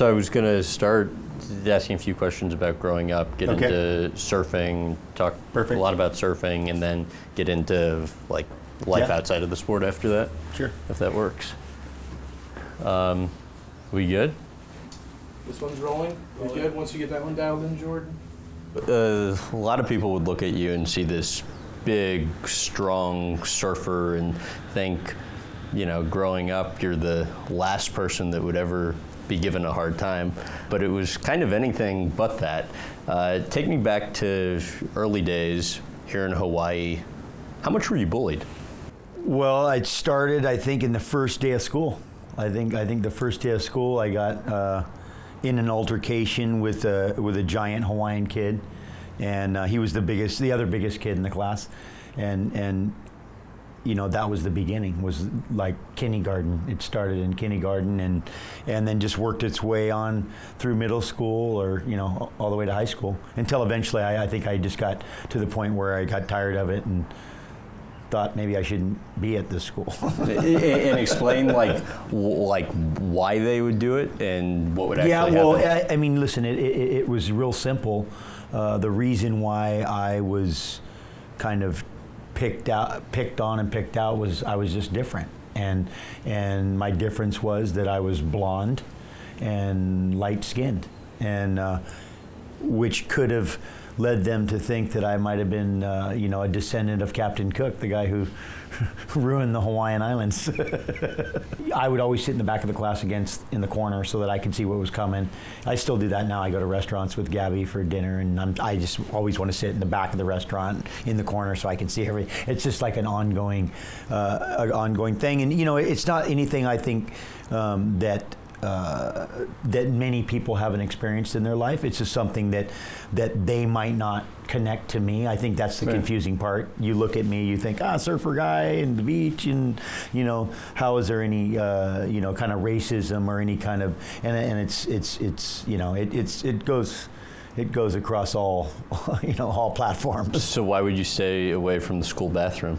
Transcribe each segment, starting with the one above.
So I was going to start asking a few questions about growing up, get into surfing, talk a lot about surfing, and then get into like life outside of the sport after that. Sure. If that works. We good? This one's rolling. We good once you get that one dialed in, Jordan? A lot of people would look at you and see this big, strong surfer and think, you know, growing up, you're the last person that would ever be given a hard time. But it was kind of anything but that. Take me back to early days here in Hawaii. How much were you bullied? Well, it started, I think, in the first day of school. I think the first day of school, I got in an altercation with a giant Hawaiian kid, and he was the other biggest kid in the class, and you know, that was the beginning. Was like kindergarten. It started in kindergarten, and then just worked its way on through middle school, or you know, all the way to high school, until eventually I think I just got to the point where I got tired of it and thought maybe I shouldn't be at this school. And explain like why they would do it and what would actually happen. Yeah, well, I mean, listen, it was real simple. The reason why I was kind of picked on and picked out was I was just different, and my difference was that I was blonde and light-skinned, and which could have led them to think that I might have been, you know, a descendant of Captain Cook, the guy who ruined the Hawaiian Islands. I would always sit in the back of the class in the corner so that I could see what was coming. I still do that now. I go to restaurants with Gabby for dinner, and I just always want to sit in the back of the restaurant in the corner so I can see everything. It's just like an ongoing thing. And, you know, it's not anything I think that many people haven't experienced in their life. It's just something that they might not connect to me. I think that's the confusing part. You look at me, you think, surfer guy and the beach, and you know, how is there any you know, kind of racism or any kind of, and it's you know, it goes across all you know, all platforms. So why would you stay away from the school bathroom?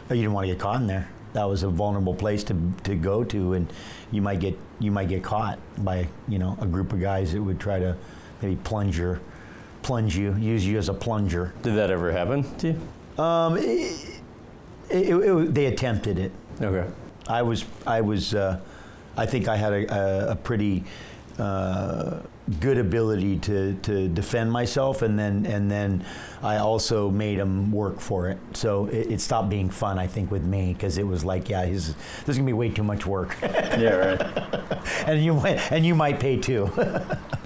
You didn't want to get caught in there. That was a vulnerable place to go to, and you might get caught by, you know, a group of guys that would try to maybe plunge you, use you as a plunger. Did that ever happen to you? They attempted it. Okay. I think I had a pretty good ability to defend myself, and then I also made him work for it. So it stopped being fun, I think, with me, because it was like, there's gonna be way too much work. Yeah, right. and you might pay too.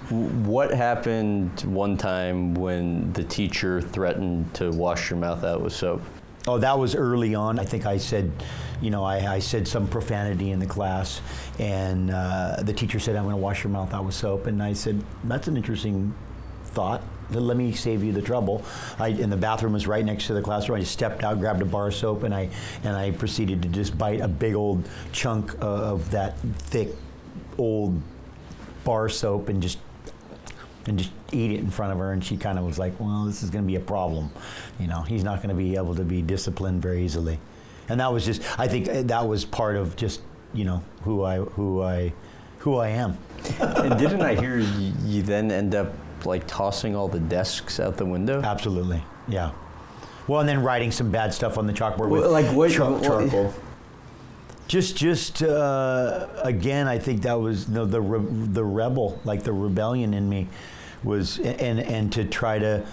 What happened one time when the teacher threatened to wash your mouth out with soap? Oh, that was early on. I think I said, you know, I said some profanity in the class, and the teacher said, I'm going to wash your mouth out with soap. And I said, that's an interesting thought. Let me save you the trouble. And the bathroom was right next to the classroom. I just stepped out, grabbed a bar of soap, and I proceeded to just bite a big old chunk of that thick old bar soap and just eat it in front of her, and she kind of was like, well, this is going to be a problem. You know, he's not going to be able to be disciplined very easily. And that was just, I think that was part of just, you know, who I am. And didn't I hear you then end up like tossing all the desks out the window? Absolutely, yeah. Well, and then writing some bad stuff on the chalkboard with charcoal. Just again, I think that was, you know, the rebel, like the rebellion in me was, and to try to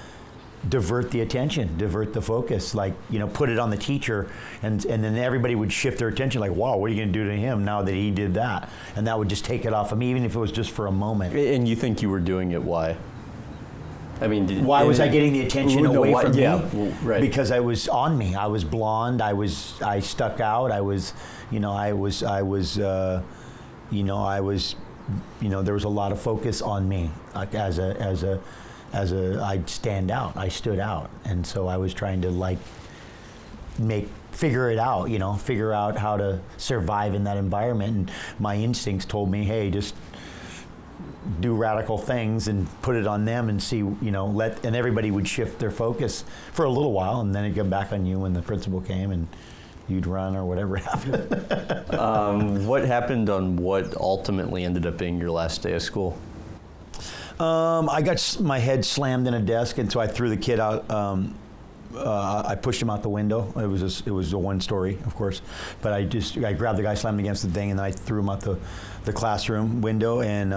divert the attention, divert the focus, like, you know, put it on the teacher, and then everybody would shift their attention, like, wow, what are you going to do to him now that he did that? And that would just take it off of me, even if it was just for a moment. And you think you were doing it, why? I mean, why was I getting the attention away from me? Yeah, right. Because I was on me. I was blonde. I stuck out. there was a lot of focus on me, like I'd stand out. I stood out, and so I was trying to like figure it out. You know, figure out how to survive in that environment. And my instincts told me, hey, just do radical things and put it on them and see, you know, and everybody would shift their focus for a little while, and then it'd come back on you when the principal came, and you'd run or whatever happened. What happened on what ultimately ended up being your last day of school? I got my head slammed in a desk, and so I threw the kid out. I pushed him out the window. It was a one story, of course, but I grabbed the guy, slammed him against the thing, and then I threw him out the classroom window. And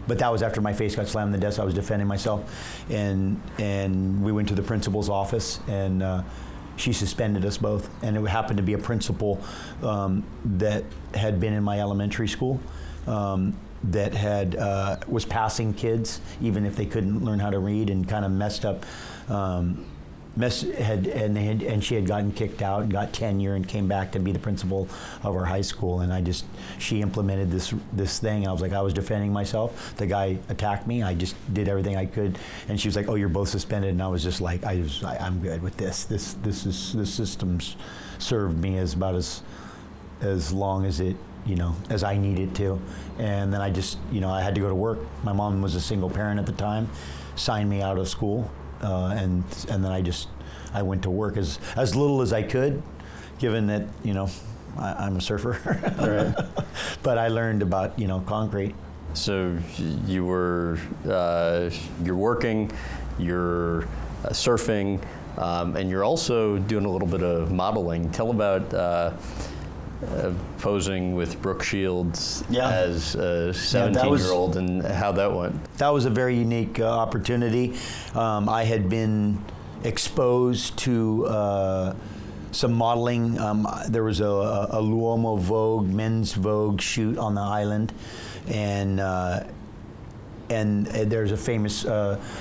but that was after my face got slammed in the desk. I was defending myself, and we went to the principal's office, and she suspended us both. And it happened to be a principal that had been in my elementary school. That had was passing kids even if they couldn't learn how to read, and kind of messed up. And she had gotten kicked out and got tenure and came back to be the principal of our high school. And she implemented this thing. I was defending myself. The guy attacked me. I just did everything I could, and she was like, "Oh, you're both suspended." And I was just like, "I'm good with this. This system's served me about as long as it." As I needed to. And then I just, I had to go to work. My mom was a single parent at the time, signed me out of school, and then I went to work as little as I could, given that, I'm a surfer. Right. But I learned about, concrete. So you're working, you're surfing, and you're also doing a little bit of modeling. Tell about posing with Brooke Shields as a 17-year-old and how that went. That was a very unique opportunity. I had been exposed to some modeling. There was a Luomo Vogue, men's Vogue shoot on the island, and there's a famous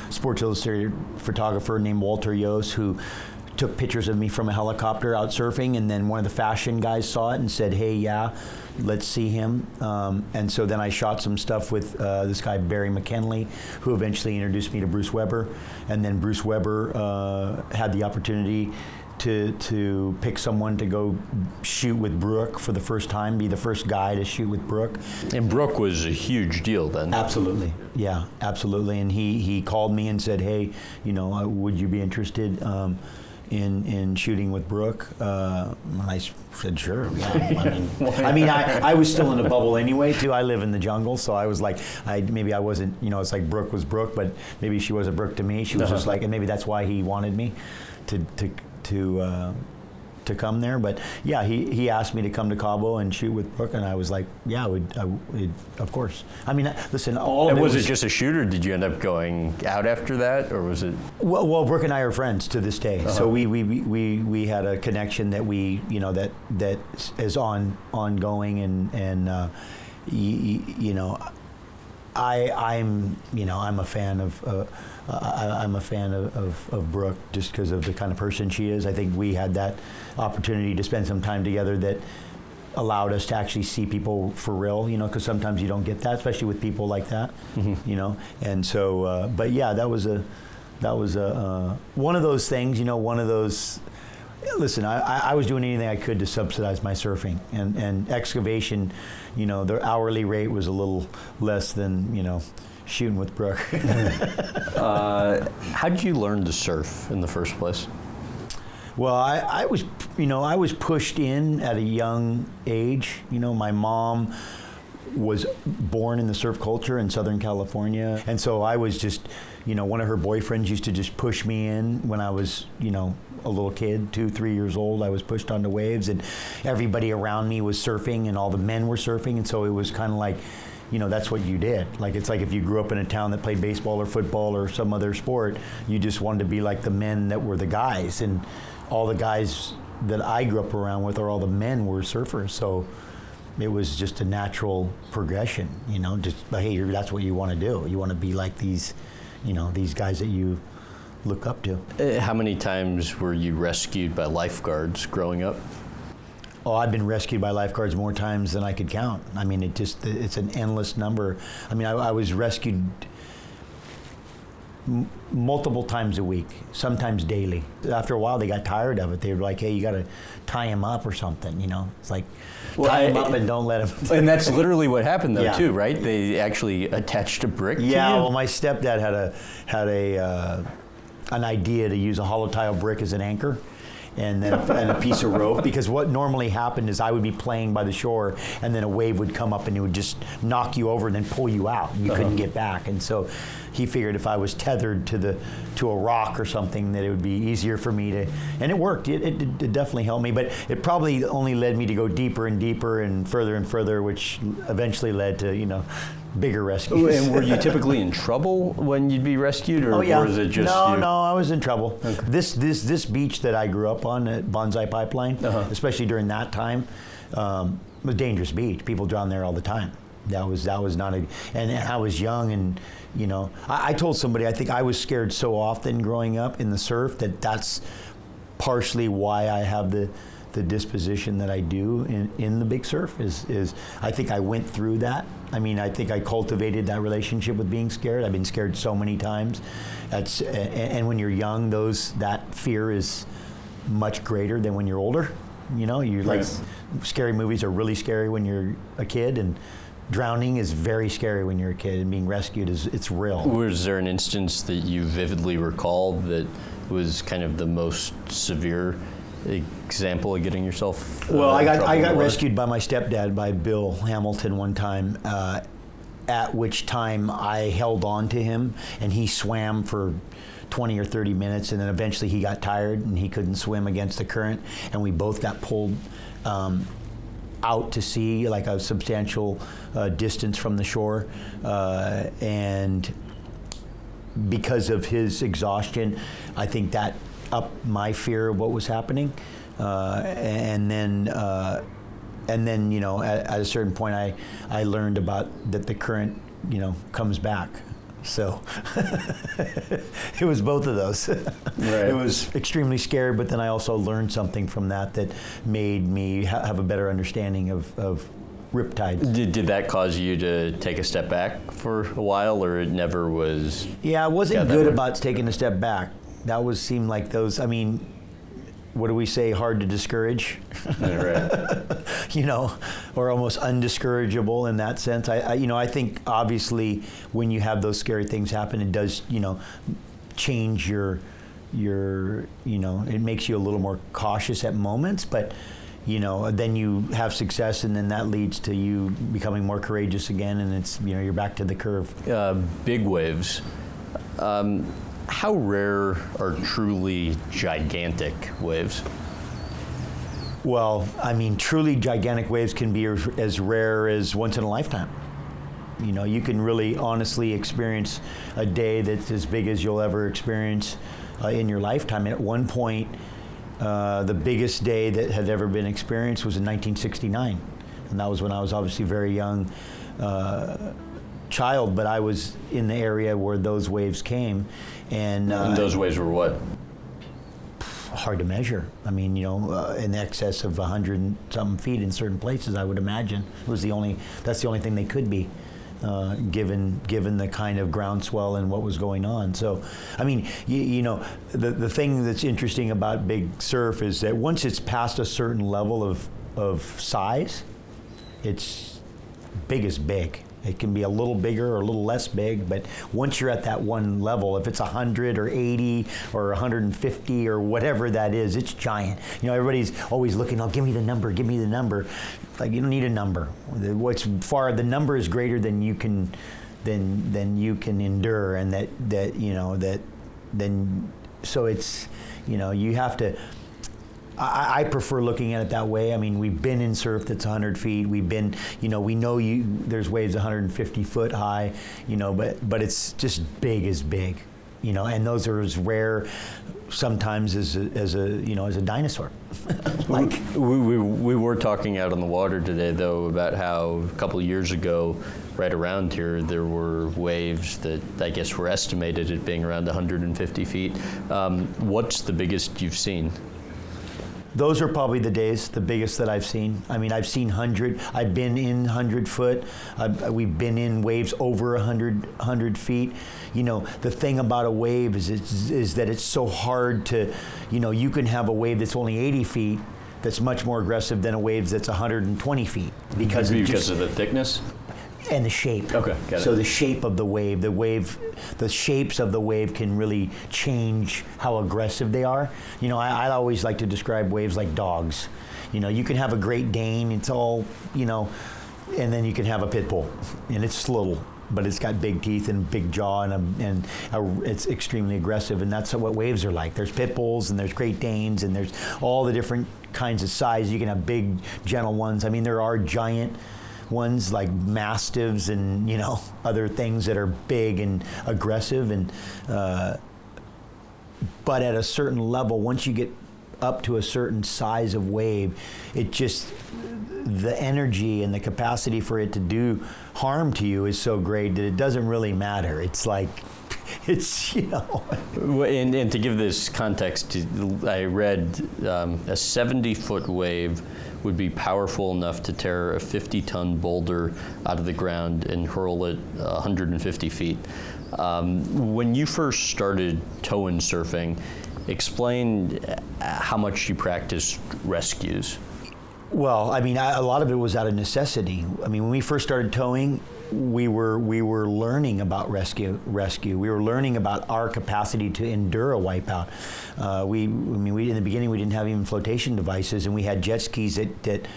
Sports Illustrated photographer named Walter Yost who took pictures of me from a helicopter out surfing, and then one of the fashion guys saw it and said, "Hey, yeah, let's see him." And so then I shot some stuff with this guy Barry McKinley, who eventually introduced me to Bruce Weber, and then Bruce Weber had the opportunity to pick someone to go shoot with Brooke for the first time, be the first guy to shoot with Brooke. And Brooke was a huge deal then. Absolutely, yeah, absolutely. And he called me and said, "Hey, would you be interested in shooting with Brooke?" I said, "Sure." Yeah. I was still in a bubble anyway too. I live in the jungle, so I was like, maybe I wasn't. It's like Brooke was Brooke, but maybe she wasn't Brooke to me. She was just like, and maybe that's why he wanted me to come there. But yeah, he asked me to come to Cabo and shoot with Brooke, and I was like, yeah, of course. Listen, all of it was it just a shoot, or did you end up going out after that, or was it? Well, Brooke and I are friends to this day, so we had a connection that that is ongoing, and I'm a fan of. I'm a fan of Brooke just because of the kind of person she is. I think we had that opportunity to spend some time together that allowed us to actually see people for real, because sometimes you don't get that, especially with people like that, And so, but yeah, that was one of those things, one of those. Listen, I was doing anything I could to subsidize my surfing, and excavation, the hourly rate was a little less than, shooting with Brooke. How did you learn to surf in the first place? Well, I was pushed in at a young age. My mom was born in the surf culture in Southern California, and so I was just, one of her boyfriends used to just push me in when I was, a little kid, 2-3 years old. I was pushed onto waves, and everybody around me was surfing, and all the men were surfing, and so it was kind of like, that's what you did. Like, it's like if you grew up in a town that played baseball or football or some other sport, you just wanted to be like the men that were the guys. And all the guys that I grew up around with, or all the men, were surfers. So it was just a natural progression, just, hey, that's what you want to do. You want to be like these, these guys that you look up to. How many times were you rescued by lifeguards growing up? Oh, I've been rescued by lifeguards more times than I could count. It's an endless number. I was rescued multiple times a week, sometimes daily. After a while, they got tired of it. They were like, "Hey, you got to tie him up or something." It's like, tie him up and don't let him. And that's literally what happened, though, too, right? They actually attached a brick to you? Well, my stepdad had an idea to use a hollow tile brick as an anchor. and then and a piece of rope, because what normally happened is I would be playing by the shore, and then a wave would come up and it would just knock you over and then pull you out. You couldn't get back, and so he figured if I was tethered to a rock or something, that it would be easier for me to, and it worked. It definitely helped me, but it probably only led me to go deeper and deeper and further, which eventually led to bigger rescues. And were you typically in trouble when you'd be rescued, or, Oh, yeah. or is it just No, I was in trouble. Okay. This beach that I grew up on at Bonsai Pipeline, especially during that time, was a dangerous beach. People drown there all the time. That was not a, and I was young, and I told somebody I think I was scared so often growing up in the surf that's partially why I have the disposition that I do in the big surf is I think I went through that. I mean, I think I cultivated that relationship with being scared. I've been scared so many times. And when you're young, that fear is much greater than when you're older. You're like, scary movies are really scary when you're a kid, and drowning is very scary when you're a kid, and being rescued it's real. Was there an instance that you vividly recall that was kind of the most severe example of getting yourself well, I got rescued by my stepdad, by Bill Hamilton, one time, at which time I held on to him, and he swam for 20 or 30 minutes, and then eventually he got tired and he couldn't swim against the current, and we both got pulled out to sea, like a substantial distance from the shore, and because of his exhaustion, I think that upped my fear of what was happening, and then at a certain point I learned about that the current comes back. So it was both of those. Right. It was extremely scary, but then I also learned something from that made me have a better understanding of riptides. Did that cause you to take a step back for a while, or it never was? Yeah, I wasn't good about taking a step back. That seemed like those, I mean, what do we say, hard to discourage? Right. Or almost undiscourageable in that sense. I think obviously when you have those scary things happen, it does, change your, it makes you a little more cautious at moments, but then you have success, and then that leads to you becoming more courageous again, and it's, you're back to the curve. Big waves. How rare are truly gigantic waves? Well, I mean, truly gigantic waves can be as rare as once in a lifetime. You can really honestly experience a day that's as big as you'll ever experience in your lifetime. At one point, the biggest day that had ever been experienced was in 1969. And that was when I was obviously very young child, but I was in the area where those waves came. And those waves were what? Hard to measure. I mean, in excess of 100 and something feet in certain places, I would imagine. That's the only thing they could be, given the kind of groundswell and what was going on. So, I mean, the thing that's interesting about big surf is that once it's past a certain level of size, it's big as big. It can be a little bigger or a little less big, but once you're at that one level, if it's 100 or 80 or 150 or whatever that is, it's giant. Everybody's always looking, give me the number, give me the number. Like, you don't need a number. The number is greater than you can endure, and so it's, you have to. I prefer looking at it that way. I mean, we've been in surf that's 100 feet. We've been, we know there's waves 150 foot high, but it's just big as big, and those are as rare sometimes as a dinosaur. Like we were talking out on the water today, though, about how a couple of years ago, right around here, there were waves that I guess were estimated at being around 150 feet. What's the biggest you've seen? Those are probably the biggest that I've seen. I mean, I've seen 100. I've been in 100 foot. We've been in waves over 100 feet. The thing about a wave is that it's so hard to, you can have a wave that's only 80 feet that's much more aggressive than a wave that's 120 feet. Because of the thickness? And the shape. Okay, got it. So the shape of the shapes of the wave can really change how aggressive they are. You know, I always like to describe waves like dogs. You know, you can have a Great Dane, it's all, you know, and then you can have a pit bull, and it's little, but it's got big teeth and big jaw, and it's extremely aggressive, and that's what waves are like. There's pit bulls, and there's Great Danes, and there's all the different kinds of size. You can have big, gentle ones. I mean, there are giant ones like mastiffs and, you know, other things that are big and aggressive, and but at a certain level, once you get up to a certain size of wave, it just, the energy and the capacity for it to do harm to you is so great that it doesn't really matter. It's like, it's, you know. And to give this context, I read a 70-foot wave would be powerful enough to tear a 50-ton boulder out of the ground and hurl it 150 feet. When you first started tow and surfing, explain how much you practiced rescues. Well, I mean, a lot of it was out of necessity. I mean, when we first started towing, we were learning about rescue. We were learning about our capacity to endure a wipeout. We in the beginning we didn't have even flotation devices, and we had jet skis that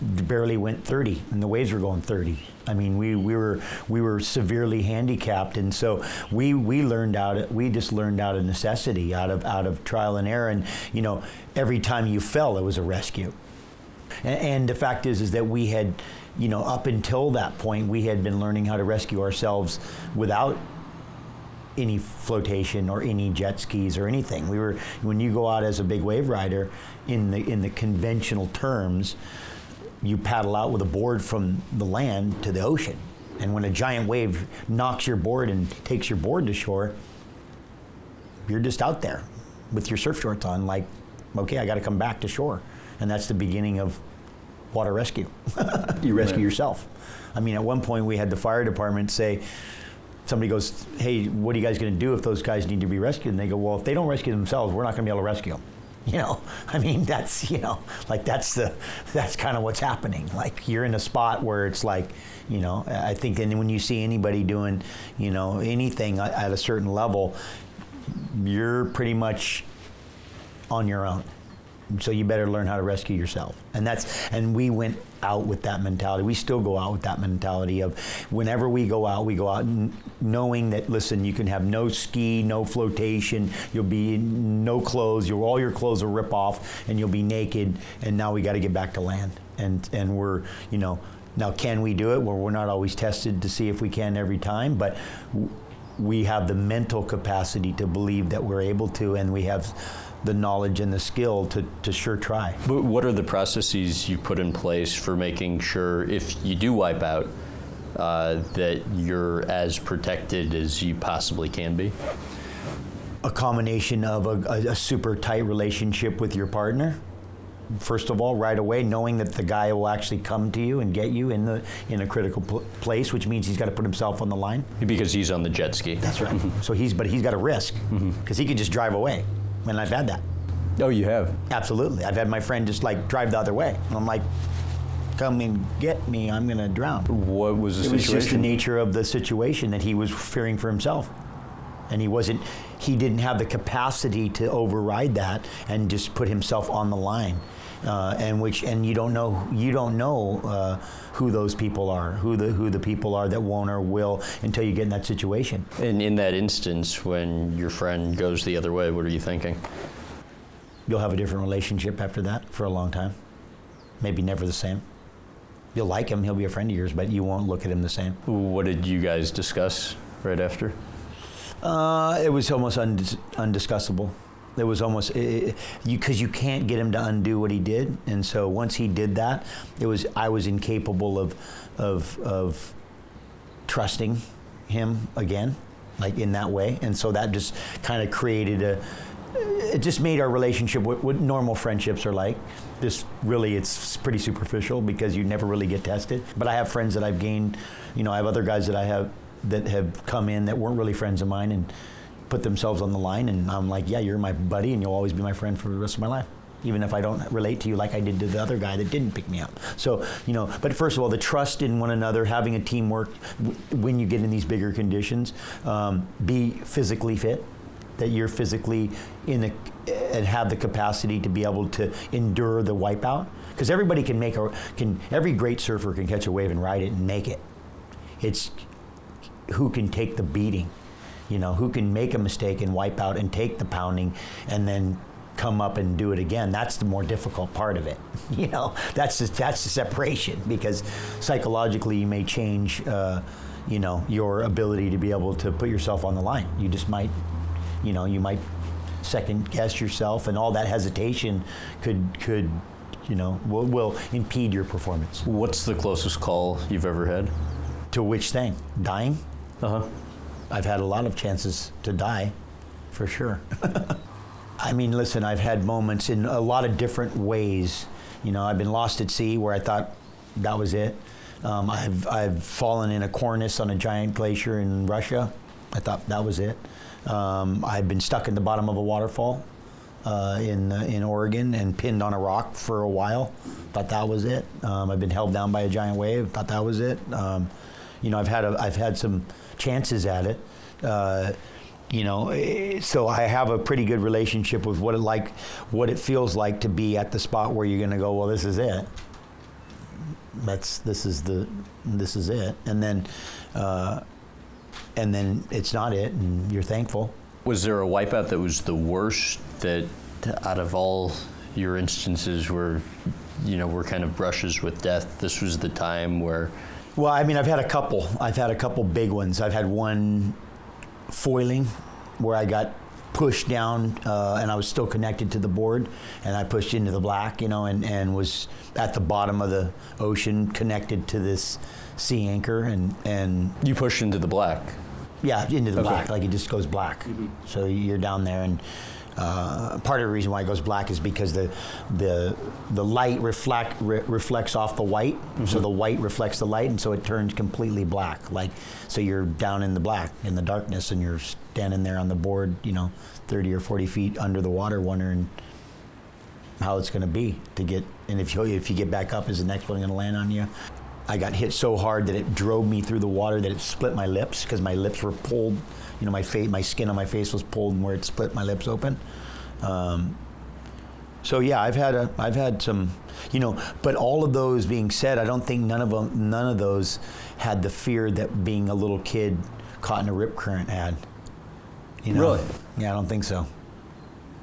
barely went 30, and the waves were going 30. I mean, we were severely handicapped, and so we just learned out of necessity, out of trial and error, and you know, every time you fell, it was a rescue. And the fact is that we had, you know, up until that point, we had been learning how to rescue ourselves without any flotation or any jet skis or anything. When you go out as a big wave rider, in the conventional terms, you paddle out with a board from the land to the ocean. And when a giant wave knocks your board and takes your board to shore, you're just out there with your surf shorts on, like, okay, I got to come back to shore. And that's the beginning of water rescue. You rescue yourself. I mean, at one point we had the fire department say, somebody goes, hey, what are you guys going to do if those guys need to be rescued? And they go, well, if they don't rescue themselves, we're not going to be able to rescue them. You know, I mean, that's, you know, like that's kind of what's happening. Like, you're in a spot where it's like, you know, I think, and when you see anybody doing, you know, anything at a certain level, you're pretty much on your own. So you better learn how to rescue yourself. And we went out with that mentality. We still go out with that mentality of, whenever we go out knowing that, listen, you can have no ski, no flotation, you'll be no clothes, all your clothes will rip off, and you'll be naked, and now we got to get back to land. And we're, you know, now can we do it? Well, we're not always tested to see if we can every time, but we have the mental capacity to believe that we're able to, and we have the knowledge and the skill to sure try. But what are the processes you put in place for making sure, if you do wipe out, that you're as protected as you possibly can be? A combination of a super tight relationship with your partner. First of all, right away, knowing that the guy will actually come to you and get you in a critical place, which means he's got to put himself on the line. Because he's on the jet ski. That's right. So he's got a risk, because he could just drive away. And I've had that. Oh, you have? Absolutely. I've had my friend just like drive the other way. And I'm like, come and get me, I'm going to drown. What was the situation? It was just the nature of the situation, that he was fearing for himself. And he didn't have the capacity to override that and just put himself on the line. And you don't know who those people are, who the people are that won't or will, until you get in that situation. And in that instance, when your friend goes the other way, what are you thinking? You'll have a different relationship after that for a long time. Maybe never the same. You'll like him, he'll be a friend of yours, but you won't look at him the same. What did you guys discuss right after? It was almost undiscussable. It was almost, because you can't get him to undo what he did, and so once he did that, I was incapable of trusting him again, like in that way, and so that just kind of created it just made our relationship what normal friendships are like. It's pretty superficial, because you never really get tested. But I have friends that I've gained, you know, I have other guys that have come in that weren't really friends of mine and put themselves on the line, and I'm like, yeah, you're my buddy and you'll always be my friend for the rest of my life. even if I don't relate to you like I did to the other guy that didn't pick me up. So, but first of all, the trust in one another, having a teamwork when you get in these bigger conditions, be physically fit, that you're physically and have the capacity to be able to endure the wipeout. Because everybody every great surfer can catch a wave and ride it and make it. It's who can take the beating, who can make a mistake and wipe out and take the pounding and then come up and do it again. That's the more difficult part of it. That's the separation, because psychologically you may change, your ability to be able to put yourself on the line. You just might, you might second guess yourself, and all that hesitation could will impede your performance. What's the closest call you've ever had? To which thing? Dying? Uh-huh. I've had a lot of chances to die, for sure. I mean, listen, I've had moments in a lot of different ways. I've been lost at sea where I thought that was it. I've fallen in a cornice on a giant glacier in Russia. I thought that was it. I've been stuck in the bottom of a waterfall in Oregon and pinned on a rock for a while. Thought that was it. I've been held down by a giant wave. Thought that was it. I've had some chances at it. So I have a pretty good relationship with what it feels like to be at the spot where you're going to go, well, this is it. This is it. And then it's not it, and you're thankful. Was there a wipeout that was the worst, that out of all your instances were kind of brushes with death, this was the time where? Well, I mean, I've had a couple big ones. I've had one foiling where I got pushed down and I was still connected to the board, and I pushed into the black, and was at the bottom of the ocean connected to this sea anchor, and You pushed into the black? Yeah, into the Okay. black, like it just goes black. Mm-hmm. So you're down there, and part of the reason why it goes black is because the light reflects off the white, mm-hmm. So the white reflects the light, and so it turns completely black. So you're down in the black, in the darkness, and you're standing there on the board, 30 or 40 feet under the water, wondering how it's going to be to get. And if you get back up, is the next one going to land on you? I got hit so hard that it drove me through the water that it split my lips, because my lips were pulled. My skin on my face was pulled, and where it split my lips open. So yeah, I've had some, But all of those being said, I don't think none of those had the fear that being a little kid caught in a rip current had. Really? Yeah, I don't think so.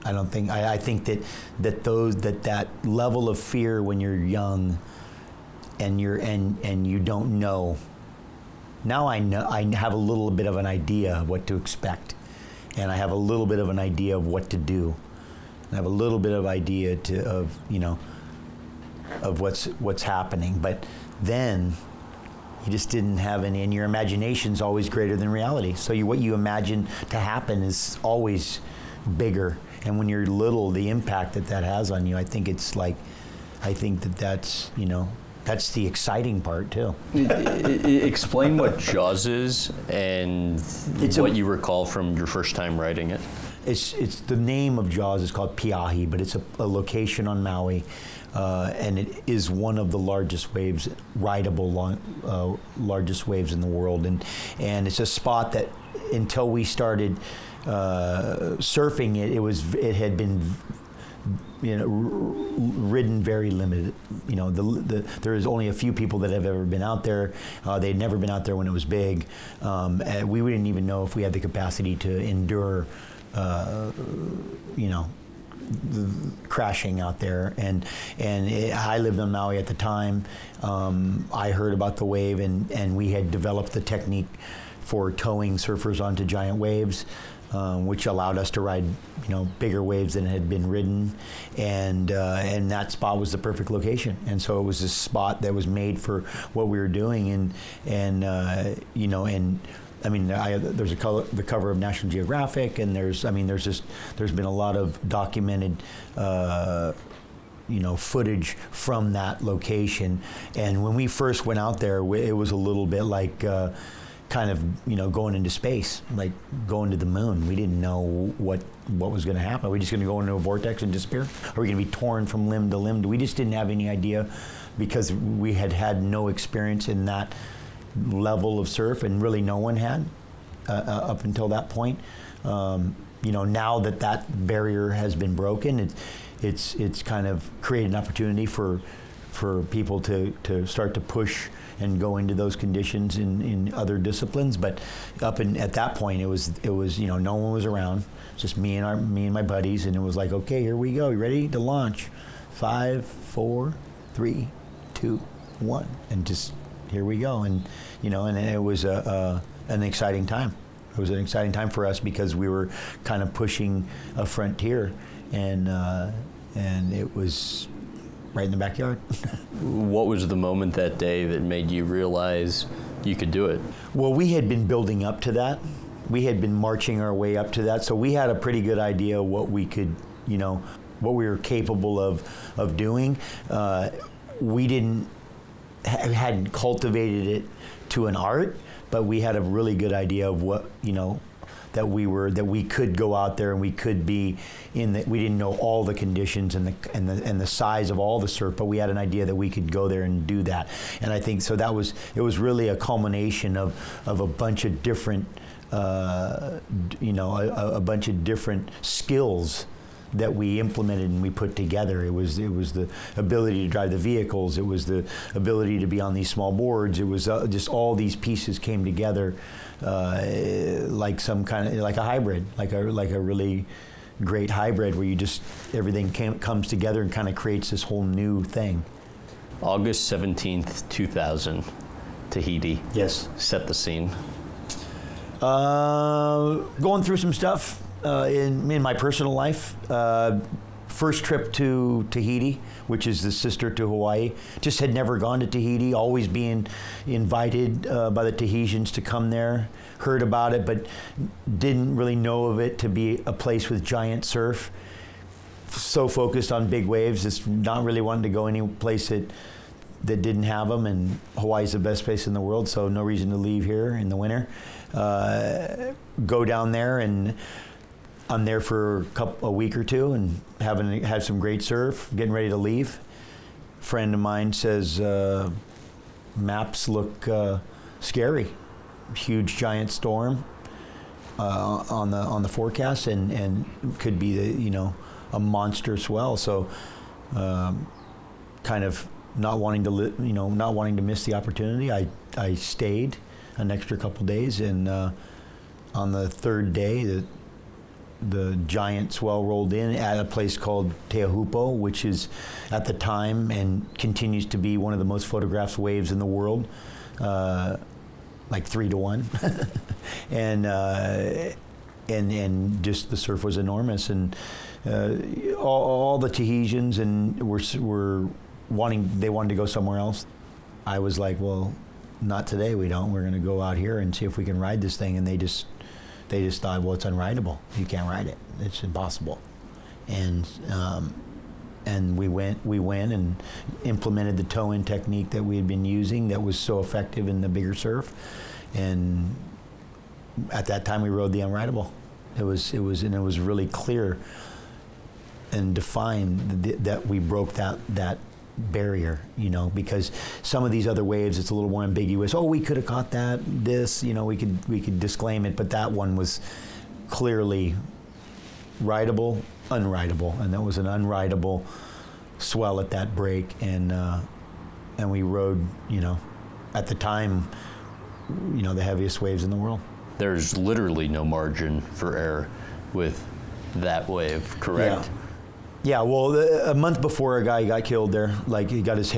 I think that level of fear when you're young, and you don't know. Now I know. I have a little bit of an idea of what to expect, and I have a little bit of an idea of what to do. I have a little bit of idea of what's happening. But then you just didn't have any, and your imagination's always greater than reality. So what you imagine to happen is always bigger. And when you're little, the impact that has on you, I think that's the exciting part too. Explain what Jaws is and what you recall from your first time riding it. It's the name of Jaws is called Peʻahi, but it's a location on Maui, and it is one of the largest waves, rideable largest waves in the world, and it's a spot that until we started surfing it had been ridden very limited. There is only a few people that have ever been out there. They'd never been out there when it was big. And we didn't even know if we had the capacity to endure, the crashing out there. And I lived on Maui at the time. I heard about the wave, and we had developed the technique for towing surfers onto giant waves. Which allowed us to ride, bigger waves than had been ridden, and that spot was the perfect location. And so it was this spot that was made for what we were doing, there's the cover of National Geographic, and there's been a lot of documented, footage from that location. And when we first went out there, it was a little bit like. kind of, going into space, like going to the moon. We didn't know what was going to happen. Are we just going to go into a vortex and disappear? Are we going to be torn from limb to limb? We just didn't have any idea, because we had no experience in that level of surf, and really no one had up until that point. Now that barrier has been broken, it's kind of created an opportunity for people to start to push and go into those conditions in other disciplines. But at that point, it was no one was around, just me and my buddies, and it was like, okay, here we go. You ready to launch? 5, 4, 3, 2, 1, and just here we go. And and it was an exciting time. It was an exciting time for us, because we were kind of pushing a frontier, and it was right in the backyard. What was the moment that day that made you realize you could do it? Well, we had been building up to that. We had been marching our way up to that, so we had a pretty good idea what we could, what we were capable of doing. We hadn't cultivated it to an art, but we had a really good idea of what, that we could go out there and we could be we didn't know all the conditions and the size of all the surf, but we had an idea that we could go there and do that. And I think so it was really a culmination of a bunch of different, a bunch of different skills that we implemented and we put together. It was the ability to drive the vehicles. It was the ability to be on these small boards. It was just all these pieces came together, like some kind of like a hybrid, like a really great hybrid where everything comes together and kind of creates this whole new thing. August 17th, 2000, Tahiti. Yes. Set the scene. Going through some stuff. In my personal life, first trip to Tahiti, which is the sister to Hawaii. Just had never gone to Tahiti, always being invited by the Tahitians to come there. Heard about it, but didn't really know of it to be a place with giant surf. So focused on big waves, just not really wanting to go any place that didn't have them, and Hawaii's the best place in the world, so no reason to leave here in the winter. Go down there, and I'm there for a week or two and had some great surf, getting ready to leave. Friend of mine says, maps look scary. Huge giant storm on the forecast, and could be a monster swell. So kind of not wanting to miss the opportunity, I stayed an extra couple days, and on the third day the giant swell rolled in at a place called Teahupo'o, which is at the time and continues to be one of the most photographed waves in the world, like 3 to 1. and just the surf was enormous, and all the Tahitians were wanted to go somewhere else. I was like, well, not today, we don't. We're going to go out here and see if we can ride this thing. And they just thought, well, it's unrideable. You can't ride it. It's impossible. And we went and implemented the toe-in technique that we had been using that was so effective in the bigger surf. And at that time, we rode the unrideable. It was really clear and defined that we broke that barrier, because some of these other waves, it's a little more ambiguous. Oh, we could have caught that, we could disclaim it, but that one was clearly rideable, unrideable, and that was an unrideable swell at that break, and we rode, at the time, the heaviest waves in the world. There's literally no margin for error with that wave, correct? Yeah, well, a month before a guy got killed there, like he got his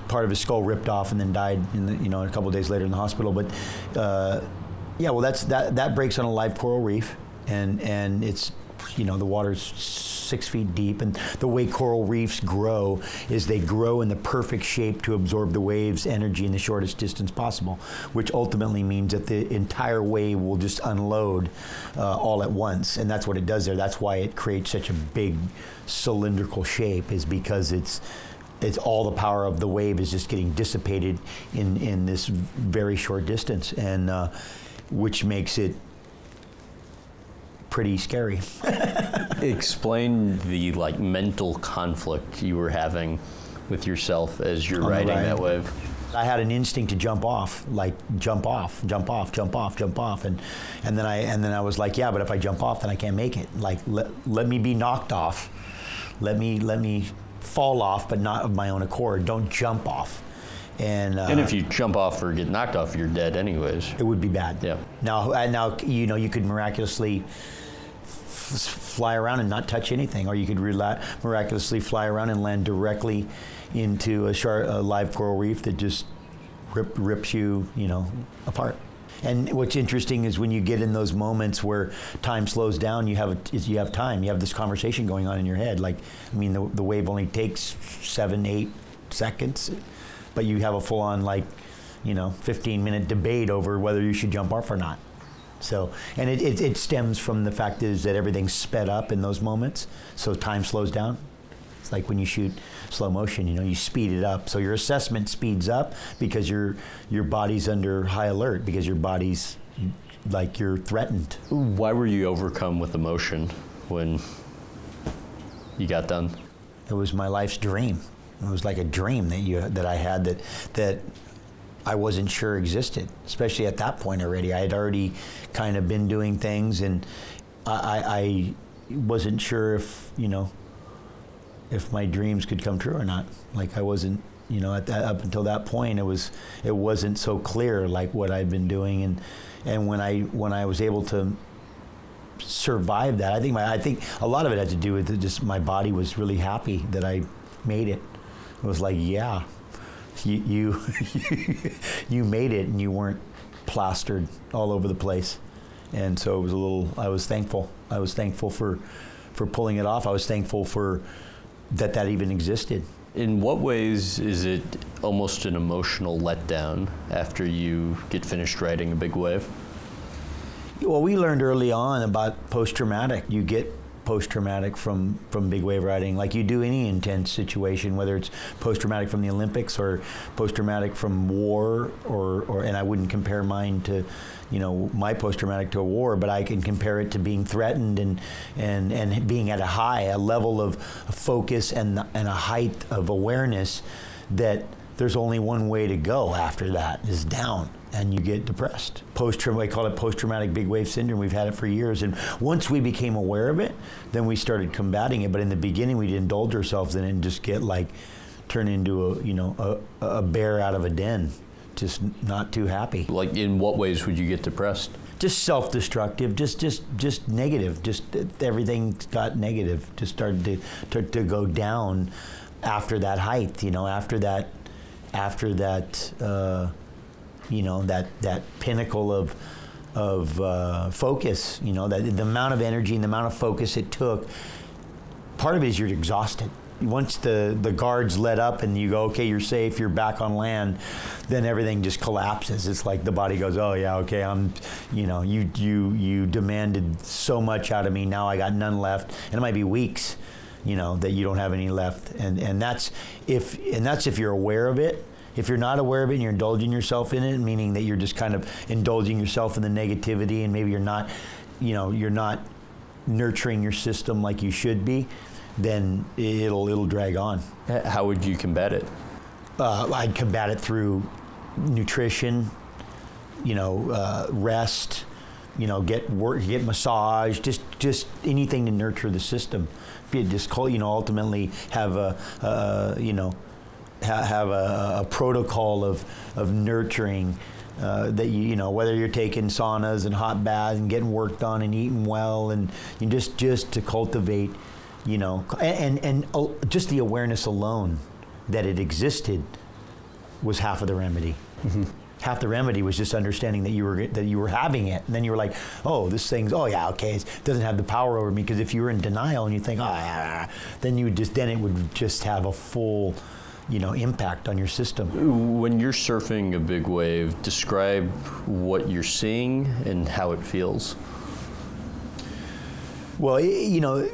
part of his skull ripped off and then died a couple of days later in the hospital. But that breaks on a live coral reef, and it's the water's 6 feet deep, and the way coral reefs grow is they grow in the perfect shape to absorb the wave's energy in the shortest distance possible, which ultimately means that the entire wave will just unload all at once, and that's what it does there. That's why it creates such a big cylindrical shape, is because it's it's all the power of the wave is just getting dissipated in this very short distance, and which makes it pretty scary. Explain the like mental conflict you were having with yourself as you're riding that wave. I had an instinct to jump off, like jump off, and then I was like, yeah, but if I jump off, then I can't make it. Like let me be knocked off, let me fall off, but not of my own accord. Don't jump off. And if you jump off or get knocked off, you're dead anyways. It would be bad. Yeah. Now you could miraculously fly around and not touch anything, or you could miraculously fly around and land directly into a live coral reef that just rips you, apart. And what's interesting is when you get in those moments where time slows down, you have time. You have this conversation going on in your head. Like, I mean, the wave only takes 7-8 seconds, but you have a full-on 15-minute debate over whether you should jump off or not. So, and it stems from the fact is that everything's sped up in those moments, so time slows down. It's like when you shoot slow motion, you speed it up. So your assessment speeds up because your body's under high alert, because your body's like you're threatened. Why were you overcome with emotion when you got done? It was my life's dream. It was like a dream that I had that I wasn't sure existed, especially at that point already. I had already kind of been doing things, and I wasn't sure if my dreams could come true or not. Like I wasn't, up until that point, it wasn't so clear like what I'd been doing, and when I was able to survive that, I think a lot of it had to do with just my body was really happy that I made it. It was like, yeah, you you made it, and you weren't plastered all over the place. And so it was I was thankful. I was thankful for pulling it off. I was thankful for that even existed. In what ways is it almost an emotional letdown after you get finished riding a big wave? Well, we learned early on about post-traumatic. You get post-traumatic from big wave riding, like you do any intense situation, whether it's post-traumatic from the Olympics or post-traumatic from war, or and I wouldn't compare mine to, my post-traumatic to a war, but I can compare it to being threatened and being at a level of focus and a height of awareness that there's only one way to go after that, is down, and you get depressed. I call it post-traumatic big wave syndrome. We've had it for years, and once we became aware of it, then we started combating it. But in the beginning, we'd indulge ourselves in it and just get turn into a bear out of a den, just not too happy. Like, in what ways would you get depressed? Just self-destructive, just negative. Just everything got negative. Just started to go down after that height. After that, that pinnacle of focus. That the amount of energy and the amount of focus it took. Part of it is you're exhausted. Once the guards let up and you go, okay, you're safe, you're back on land, then everything just collapses. It's like the body goes, oh yeah, okay, you demanded so much out of me, now I got none left. And it might be weeks, that you don't have any left. And that's if you're aware of it. If you're not aware of it and you're indulging yourself in it, meaning that you're just kind of indulging yourself in the negativity, and maybe you're not nurturing your system like you should be, then it'll drag on. How would you combat it? I'd combat it through nutrition, rest, get massage, just anything to nurture the system. Ultimately have a protocol of nurturing that whether you're taking saunas and hot baths and getting work done and eating well, and just to cultivate, and just the awareness alone that it existed was half of the remedy. Mm-hmm. Half the remedy was just understanding that you were having it, and then you were like, oh, this thing's, oh yeah, okay, it doesn't have the power over me. Because if you were in denial and you think, then it would just have a full impact on your system. When you're surfing a big wave, describe what you're seeing and how it feels. Well,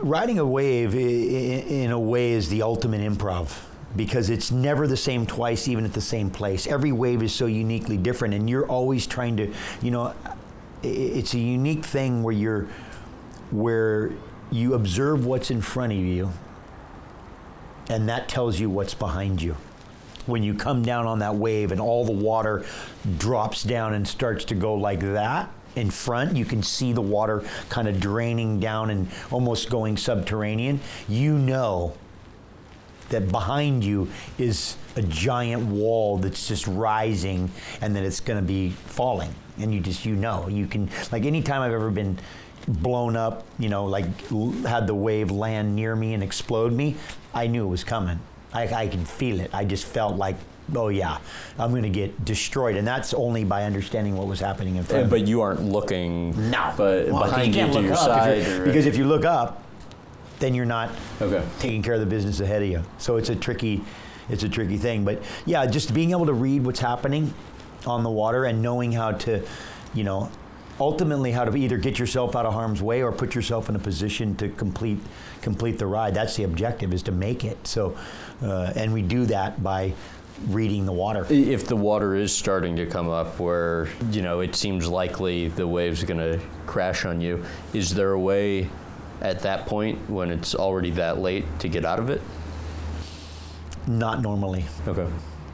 riding a wave in a way is the ultimate improv. because it's never the same twice, even at the same place. Every wave is so uniquely different, and you're always trying to, it's a unique thing where you observe what's in front of you, and that tells you what's behind you. When you come down on that wave and all the water drops down and starts to go like that in front, you can see the water kind of draining down and almost going subterranean. You know that behind you is a giant wall that's just rising and that it's going to be falling. And you can, like anytime I've ever been blown up, like had the wave land near me and explode me, I knew it was coming. I could feel it. I just felt like, oh yeah, I'm going to get destroyed. And that's only by understanding what was happening in front of me. But you aren't looking No. but behind you to your side? Because if you look up, then you're not Okay. taking care of the business ahead of you. So it's a tricky thing. But yeah, just being able to read what's happening on the water and knowing how to, ultimately how to either get yourself out of harm's way or put yourself in a position to complete the ride. That's the objective, is to make it. So, and we do that by reading the water. If the water is starting to come up where, it seems likely the wave's going to crash on you, is there a way at that point when it's already that late to get out of it? Not normally. Okay.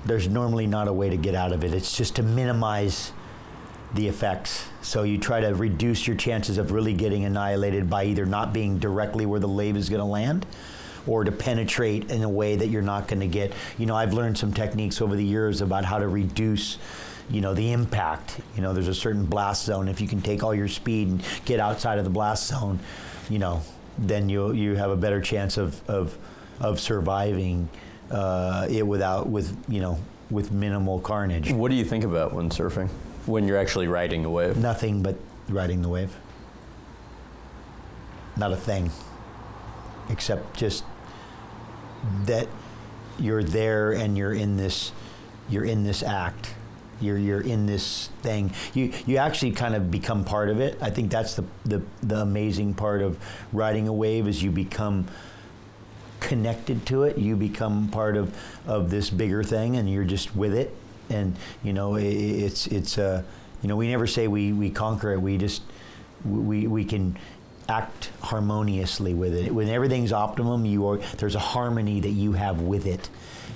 There's normally not a way to get out of it. It's just to minimize the effects. So you try to reduce your chances of really getting annihilated by either not being directly where the wave is going to land, or to penetrate in a way that you're not going to get. I've learned some techniques over the years about how to reduce, the impact. There's a certain blast zone. If you can take all your speed and get outside of the blast zone, then you have a better chance of surviving it with minimal carnage. What do you think about when surfing, when you're actually riding a wave? Nothing but riding the wave. Not a thing, except just that you're there and you're in this act. You're in this thing. You actually kind of become part of it. I think that's the amazing part of riding a wave, is you become connected to it. You become part of this bigger thing, and you're just with it. And it's we never say we conquer it. We can act harmoniously with it. When everything's optimum, there's a harmony that you have with it,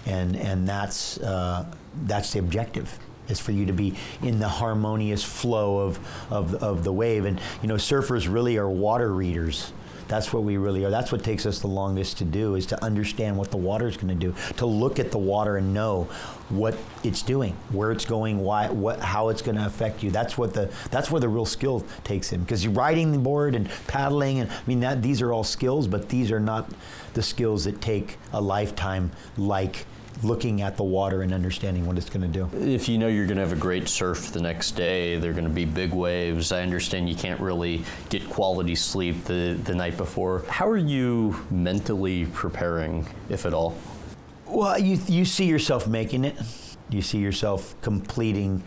and that's the objective, is for you to be in the harmonious flow of the wave. And surfers really are water readers. That's what we really are. That's what takes us the longest to do, is to understand what the water's going to do, to look at the water and know what it's doing, where it's going, how it's going to affect you. That's where the real skill takes in. Because you're riding the board and paddling, and these are all skills, but these are not the skills that take a lifetime, like looking at the water and understanding what it's going to do. If you're going to have a great surf the next day, they're going to be big waves. I understand you can't really get quality sleep the night before. How are you mentally preparing, if at all? Well, you see yourself making it. You see yourself completing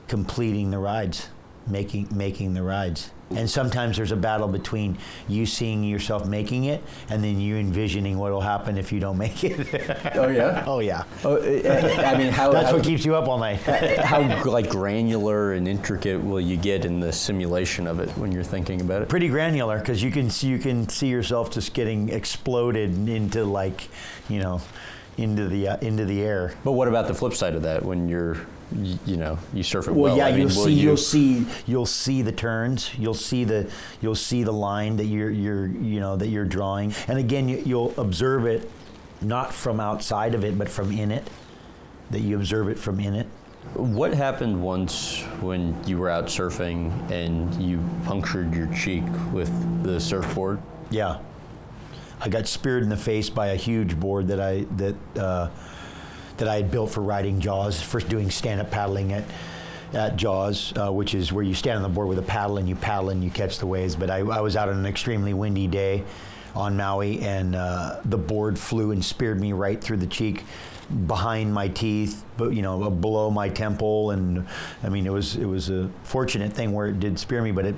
the rides, making the rides. And sometimes there's a battle between you seeing yourself making it and then you envisioning what will happen if you don't make it. Oh yeah? Oh yeah. Oh, That's what keeps you up all night. How granular and intricate will you get in the simulation of it when you're thinking about it? Pretty granular, because you can see yourself just getting exploded into into the air. But what about the flip side of that, when you surf it well? Well, yeah, you'll see the turns. You'll see the line that you're drawing. And again, you'll observe it not from outside of it, but from in it. That you observe it from in it. What happened once when you were out surfing and you punctured your cheek with the surfboard? Yeah, I got speared in the face by a huge board that I had built for riding Jaws, first doing stand-up paddling at Jaws, which is where you stand on the board with a paddle and you catch the waves. But I was out on an extremely windy day on Maui, and the board flew and speared me right through the cheek, behind my teeth, but below my temple. And it was a fortunate thing where it did spear me, but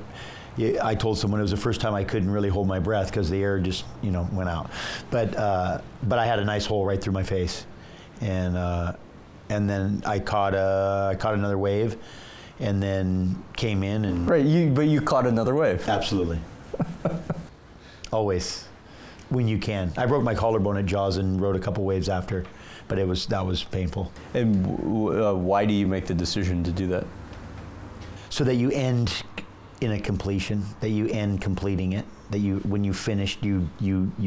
I told someone it was the first time I couldn't really hold my breath because the air just, went out. But I had a nice hole right through my face, and then I caught another wave, and then came in and. Right, but you caught another wave. Absolutely. Always, when you can. I broke my collarbone at Jaws and rode a couple waves after, but that was painful. And why do you make the decision to do that? So that you end in a completion, that you end completing it, that when you finished, you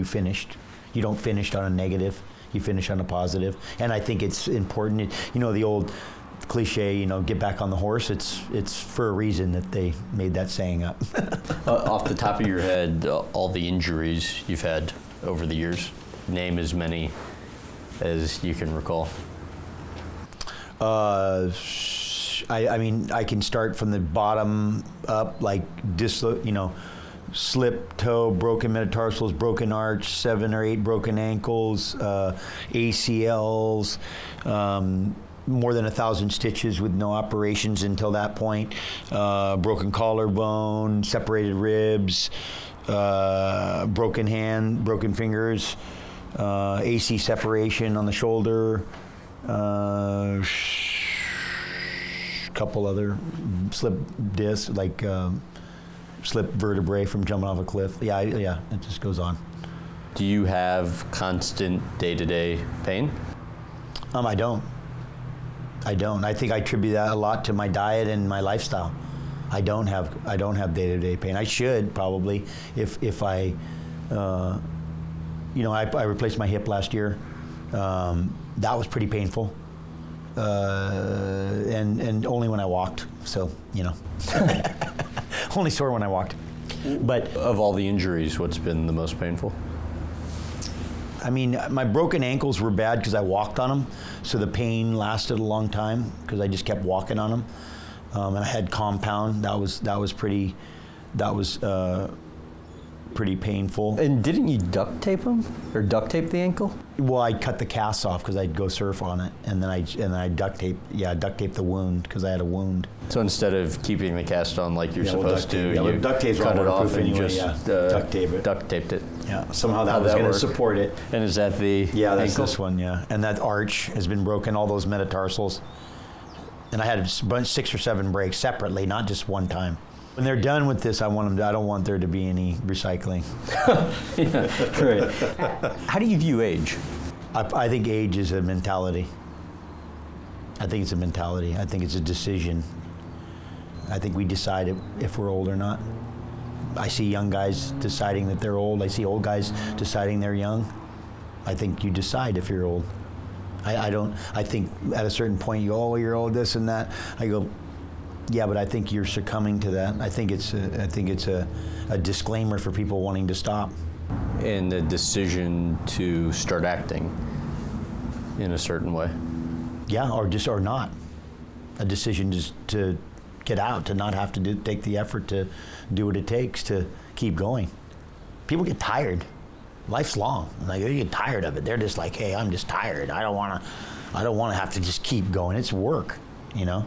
finished. You don't finish on a negative, you finish on a positive. And I think it's important, the old cliche, get back on the horse, it's for a reason that they made that saying up. Off the top of your head, all the injuries you've had over the years, name as many as you can recall. I mean, I can start from the bottom up, like slip toe, broken metatarsals, broken arch, 7 or 8 broken ankles, ACLs, more than 1,000 stitches with no operations until that point, broken collarbone, separated ribs, broken hand, broken fingers, AC separation on the shoulder, couple other slip discs, like slip vertebrae from jumping off a cliff. Yeah, it just goes on. Do you have constant day-to-day pain? I don't. I think I attribute that a lot to my diet and my lifestyle. I don't have day-to-day pain. I should probably if I, I replaced my hip last year. That was pretty painful. And only when I walked, so only sore when I walked. But of all the injuries, what's been the most painful? I mean, my broken ankles were bad because I walked on them, so the pain lasted a long time because I just kept walking on them. And I had compound. That was pretty painful. And didn't you duct tape them or duct tape the ankle? Well, I'd cut the cast off because I'd go surf on it, and then I duct tape the wound because I had a wound. So instead of keeping the cast on like you're supposed to, you duct tape's cut it off and anyway, just duct tape it. Duct taped it. Yeah, somehow that was going to support it. And is that the that's ankle? This one, yeah. And that arch has been broken, all those metatarsals. And I had a bunch, 6 or 7 breaks separately, not just one time. When they're done with this, I don't want there to be any recycling. Yeah, right. How do you view age? I think age is a mentality. I think it's a mentality. I think it's a decision. I think we decide if we're old or not. I see young guys deciding that they're old. I see old guys deciding they're young. I think you decide if you're old. I think at a certain point you go, oh, you're old, this and that. I go, yeah, but I think you're succumbing to that. I think it's a disclaimer for people wanting to stop. And the decision to start acting in a certain way. Yeah, or not. A decision just to get out, to not have to take the effort to do what it takes to keep going. People get tired. Life's long. Like, they get tired of it. They're just like, hey, I'm just tired. I don't want to have to just keep going. It's work, I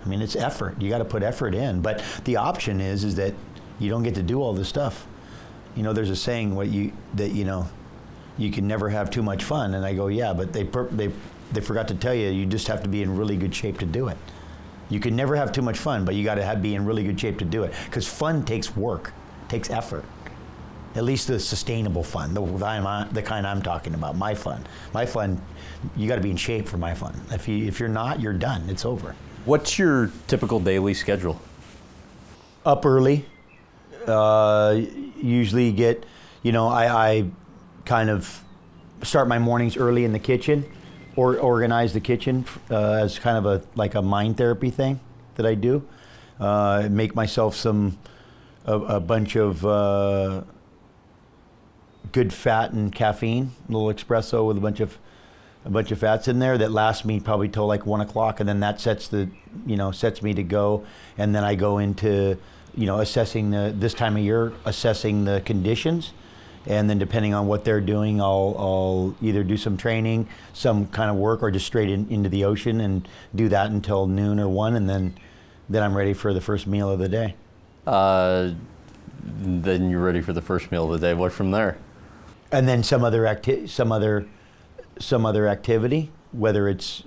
mean, it's effort. You got to put effort in. But the option is that you don't get to do all this stuff. There's a saying you can never have too much fun. And I go, yeah, but they forgot to tell you, you just have to be in really good shape to do it. You can never have too much fun, but you got to be in really good shape to do it. Because fun takes work, takes effort. At least the sustainable fun, the kind I'm talking about, my fun. My fun, you got to be in shape for my fun. If you're not, you're done. It's over. What's your typical daily schedule? Up early. Usually get, I kind of start my mornings early in the kitchen, or organize the kitchen as kind of a mind therapy thing that I do. Make myself a bunch of good fat and caffeine, a little espresso with a bunch of fats in there that lasts me probably till like 1 o'clock, and then that sets me to go, and then I go into assessing this time of year, assessing the conditions, and then depending on what they're doing, I'll either do some training, some kind of work, or just straight into the ocean and do that until noon or 1, and then I'm ready for the first meal of the day. Then you're ready for the first meal of the day. What from there? And then some other activity, whether it's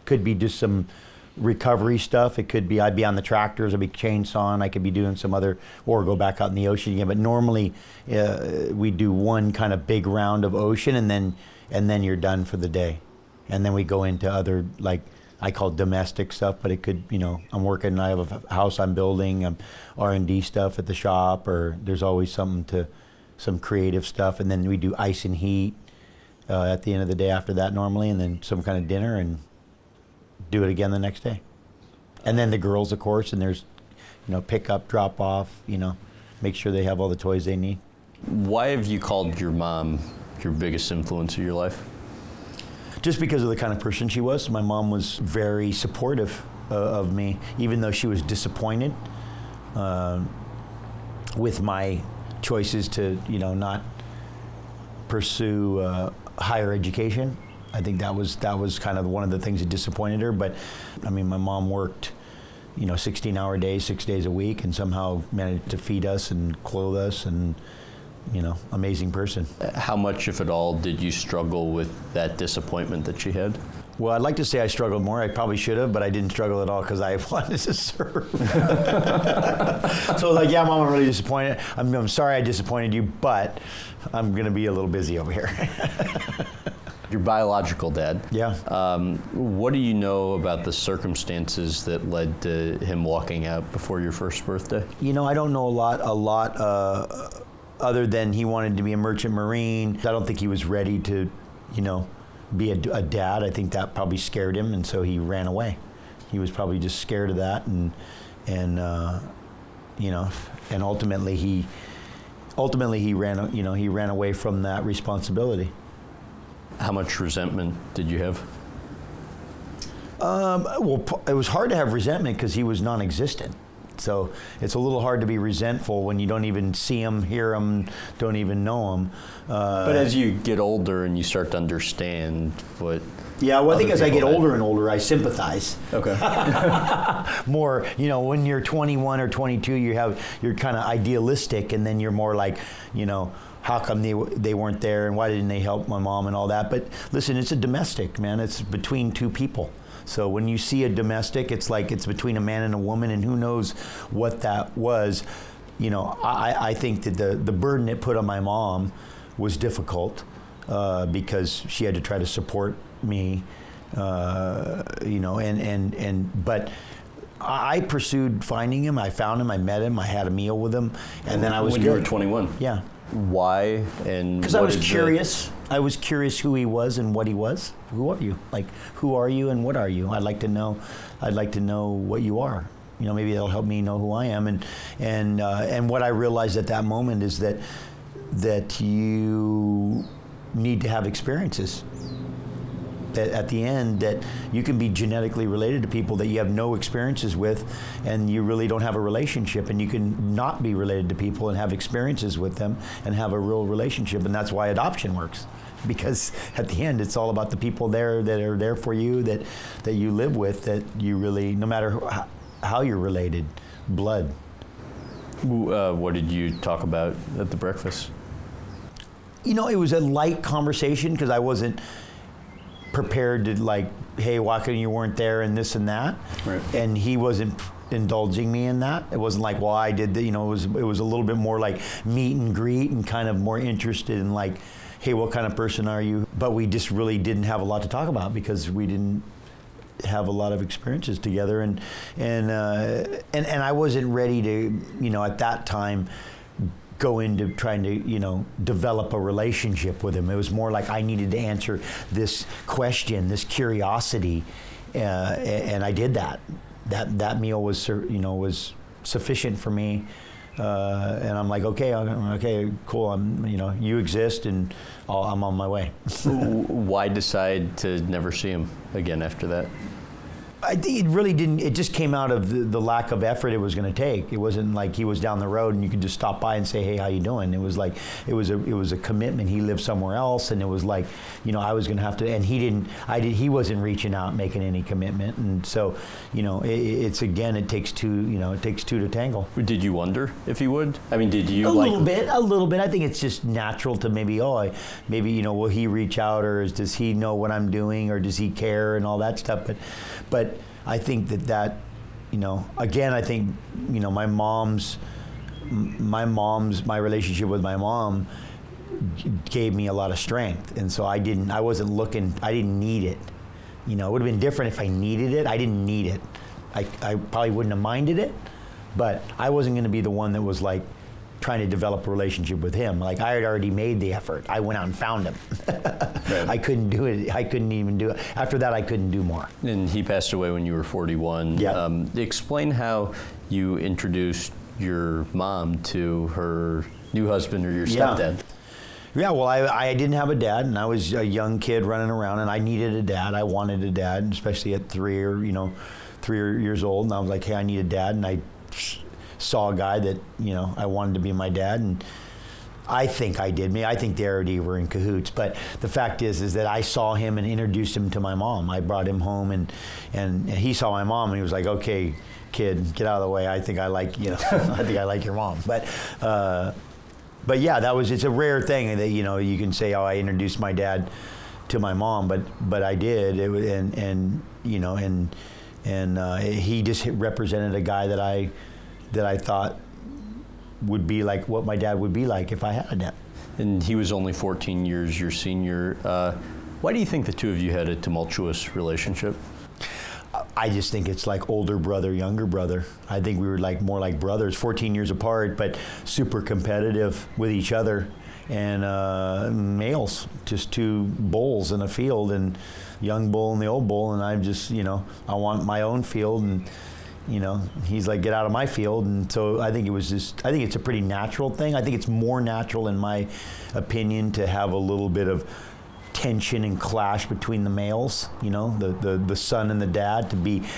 could be just some recovery stuff. It could be I'd be on the tractors, I'd be chainsawing, I could be doing some other, or go back out in the ocean again. But normally we do one kind of big round of ocean, and then you're done for the day, and then we go into other, like I call domestic stuff, but it could, I'm working, I have a house I'm building, R&D stuff at the shop, or there's always some creative stuff, and then we do ice and heat at the end of the day after that normally, and then some kind of dinner, and do it again the next day. And then the girls, of course, and there's, pick up, drop off, make sure they have all the toys they need. Why have you called your mom your biggest influence of your life? Just because of the kind of person she was. My mom was very supportive of me, even though she was disappointed with my choices to, not pursue higher education. I think that was kind of one of the things that disappointed her. But I mean, my mom worked, 16-hour days, 6 days a week, and somehow managed to feed us and clothe us, and amazing person. How much, if at all, did you struggle with that disappointment that she had? Well, I'd like to say I struggled more. I probably should have, but I didn't struggle at all because I wanted to serve. So like, yeah, Mom, I'm really disappointed. I'm sorry I disappointed you, but I'm going to be a little busy over here. Your biological dad. Yeah. What do you know about the circumstances that led to him walking out before your first birthday? I don't know a lot other than he wanted to be a merchant marine. I don't think he was ready to, be a dad. I think that probably scared him, and so he ran away. He was probably just scared of that, and ultimately he ran away from that responsibility. How much resentment did you have? Well, it was hard to have resentment because he was non-existent. So it's a little hard to be resentful when you don't even see him, hear him, don't even know him. But as you get older and you start to understand what... Yeah, well, I think as I get older and older, I sympathize. Okay. More, when you're 21 or 22, you're kind of idealistic, and then you're more like, how come they weren't there, and why didn't they help my mom and all that? But listen, it's a domestic, man. It's between two people. So when you see a domestic, it's like it's between a man and a woman, and who knows what that was. I think that the burden it put on my mom was difficult because she had to try to support me, but I pursued finding him. I found him. I met him. I had a meal with him, and then I was when good. You were 21. Yeah. Why? And because I was curious. I was curious who he was and what he was. Who are you? Like, who are you and what are you? I'd like to know what you are. Maybe that'll help me know who I am. And what I realized at that moment is that you need to have experiences. That at the end, that you can be genetically related to people that you have no experiences with, and you really don't have a relationship, and you can not be related to people and have experiences with them and have a real relationship. And that's why adoption works, because at the end, it's all about the people there that are there for you, that you live with, that you really, no matter how you're related, blood. What did you talk about at the breakfast? It was a light conversation because I wasn't prepared to, like, hey, why come you weren't there and this and that? Right. And he wasn't indulging me in that. It wasn't like, well, I did it was a little bit more like meet and greet, and kind of more interested in, like, hey, what kind of person are you? But we just really didn't have a lot to talk about because we didn't have a lot of experiences together, and I wasn't ready to, at that time, go into trying to, develop a relationship with him. It was more like I needed to answer this question, this curiosity, and I did that. That meal was, was sufficient for me, and I'm like, okay, cool. You exist, and I'm on my way. Why decide to never see him again after that? I think it really didn't. It just came out of the lack of effort it was going to take. It wasn't like he was down the road and you could just stop by and say, "Hey, how you doing?" It was like it was a commitment. He lived somewhere else, and it was like, I was going to have to. And he didn't. He wasn't reaching out, making any commitment. And so, it's again, it takes two. It takes two to tangle. Did you wonder if he would? I mean, did you a little bit? I think it's just natural to maybe, will he reach out, or does he know what I'm doing, or does he care, and all that stuff. But I think that again, I think my relationship with my mom gave me a lot of strength, and so I didn't need it. It would have been different if I needed it. I didn't need it. I probably wouldn't have minded it, but I wasn't going to be the one that was like trying to develop a relationship with him. Like, I had already made the effort. I went out and found him. Right. I couldn't do it. I couldn't even do it. After that, I couldn't do more. And he passed away when you were 41. Yeah. Explain how you introduced your mom to her new husband, or your stepdad. Yeah, well, I didn't have a dad, and I was a young kid running around, and I needed a dad. I wanted a dad, especially at 3 years old. And I was like, hey, I need a dad. And I saw a guy that, I wanted to be my dad, and I think I did. I think they already were in cahoots. But the fact is that I saw him and introduced him to my mom. I brought him home, and he saw my mom, and he was like, okay, kid, get out of the way. I think I like, I think I like your mom. But yeah, it's a rare thing that, you can say, oh, I introduced my dad to my mom, but I did. He just represented a guy that I thought would be like what my dad would be like if I had a dad. And he was only 14 years your senior. Why do you think the two of you had a tumultuous relationship? I just think it's like older brother, younger brother. I think we were more like brothers, 14 years apart, but super competitive with each other. And males, just two bulls in a field, and young bull and the old bull. And I'm just, I want my own field, and he's like, get out of my field. And so I think it's a pretty natural thing. I think it's more natural, in my opinion, to have a little bit of tension and clash between the males, the son and the dad,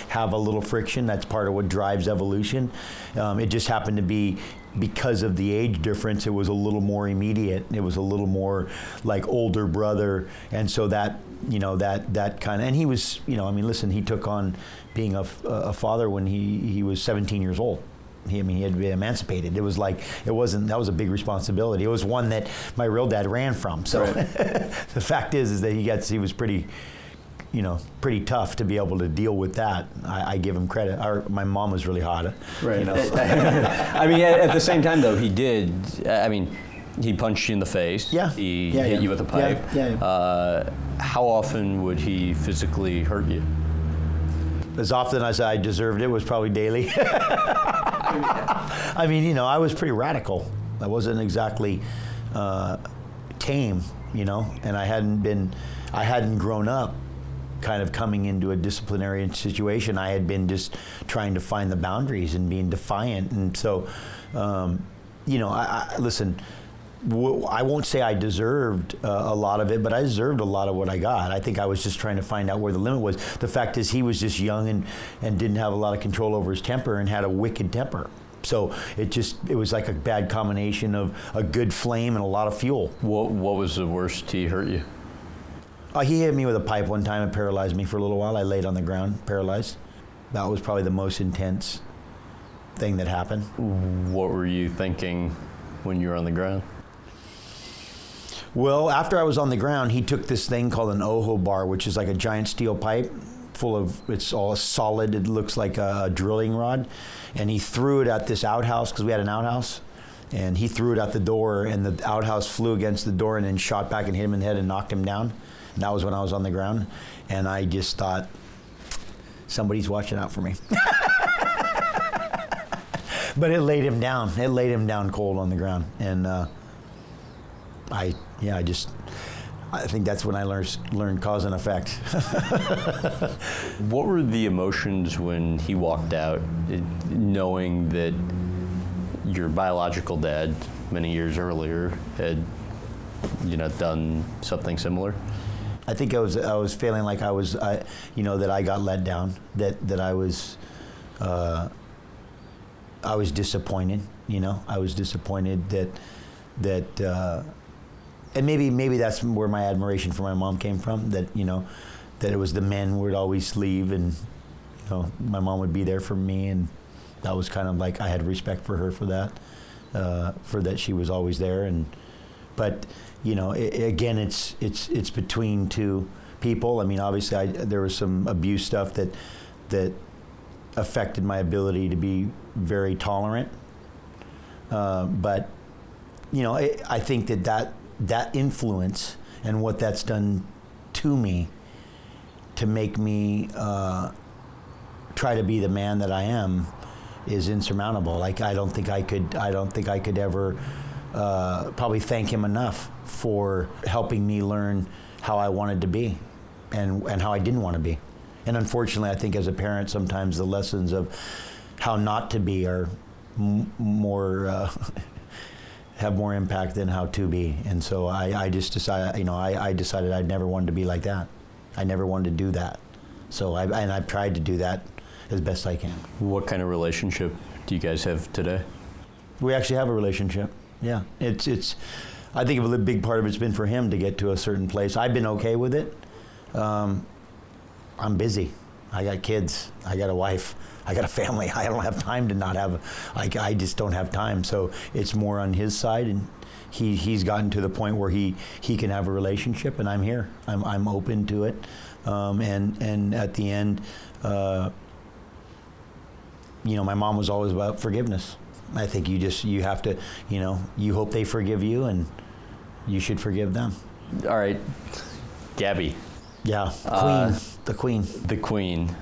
have a little friction. That's part of what drives evolution. It just happened to be, because of the age difference, it was a little more immediate. It was a little more like older brother. And so that kind of, and he was, listen, he took on being a father when he was 17 years old. He had to be emancipated. That was a big responsibility. It was one that my real dad ran from. So right. The fact is that he was pretty tough to be able to deal with that. I give him credit. My mom was really hot. Right. I mean, at the same time, though, he did. I mean, he punched you in the face. Yeah. He hit you with a pipe. Yeah. How often would he physically hurt you? As often as I deserved it was probably daily. I mean, I was pretty radical. I wasn't exactly tame, and I hadn't grown up kind of coming into a disciplinary situation. I had been just trying to find the boundaries and being defiant. And so, listen, I won't say I deserved a lot of it, but I deserved a lot of what I got. I think I was just trying to find out where the limit was. The fact is, he was just young and didn't have a lot of control over his temper, and had a wicked temper. So it was like a bad combination of a good flame and a lot of fuel. What was the worst he hurt you? He hit me with a pipe one time and paralyzed me for a little while. I laid on the ground, paralyzed. That was probably the most intense thing that happened. What were you thinking when you were on the ground? Well, after I was on the ground, he took this thing called an ojo bar, which is like a giant steel pipe it's all solid. It looks like a drilling rod. And he threw it at this outhouse, because we had an outhouse. And he threw it at the door, and the outhouse flew against the door and then shot back and hit him in the head and knocked him down. And that was when I was on the ground. And I just thought, somebody's watching out for me. But it laid him down. It laid him down cold on the ground. And I think that's when I learned cause and effect. What were the emotions when he walked out, knowing that your biological dad, many years earlier, had, done something similar? I think I was feeling like I was, that I got let down, that I was disappointed. I was disappointed that and maybe that's where my admiration for my mom came from. That that it was the men who would always leave, and my mom would be there for me, and that was kind of like I had respect for her for that, for that she was always there. But again, it's between two people. I mean, obviously, there was some abuse stuff that affected my ability to be very tolerant. But I think that influence and what that's done to me, to make me try to be the man that I am, is insurmountable. Like I don't think I could ever probably thank him enough for helping me learn how I wanted to be and how I didn't want to be. And unfortunately, I think as a parent, sometimes the lessons of how not to be are more have more impact than how to be. And so I just decided, I decided I never wanted to be like that. I never wanted to do that. So I've tried to do that as best I can. What kind of relationship do you guys have today? We actually have a relationship. Yeah, it's. I think a big part of it's been for him to get to a certain place. I've been okay with it. I'm busy. I got kids. I got a wife. I got a family. I don't have time to not have. I just don't have time. So it's more on his side, and he's gotten to the point where he can have a relationship, and I'm here. I'm open to it, and at the end, my mom was always about forgiveness. I think you have to, you hope they forgive you, and you should forgive them. All right, Gabby. Yeah, Queen, the Queen. The Queen.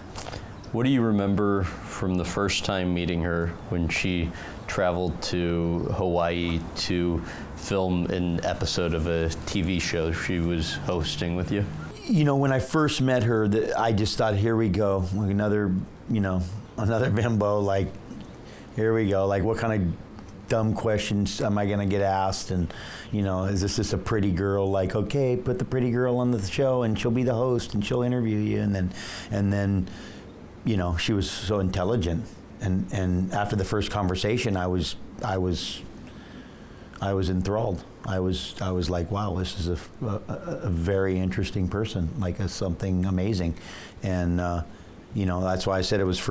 What do you remember from the first time meeting her when she traveled to Hawaii to film an episode of a TV show she was hosting with you? When I first met her, I just thought, here we go, another bimbo, like, here we go, like, what kind of dumb questions am I going to get asked? And, is this just a pretty girl? Like, okay, put the pretty girl on the show and she'll be the host and she'll interview you. And then, she was so intelligent. And after the first conversation, I was enthralled. I was like, wow, this is a very interesting person, like something amazing. And, that's why I said it was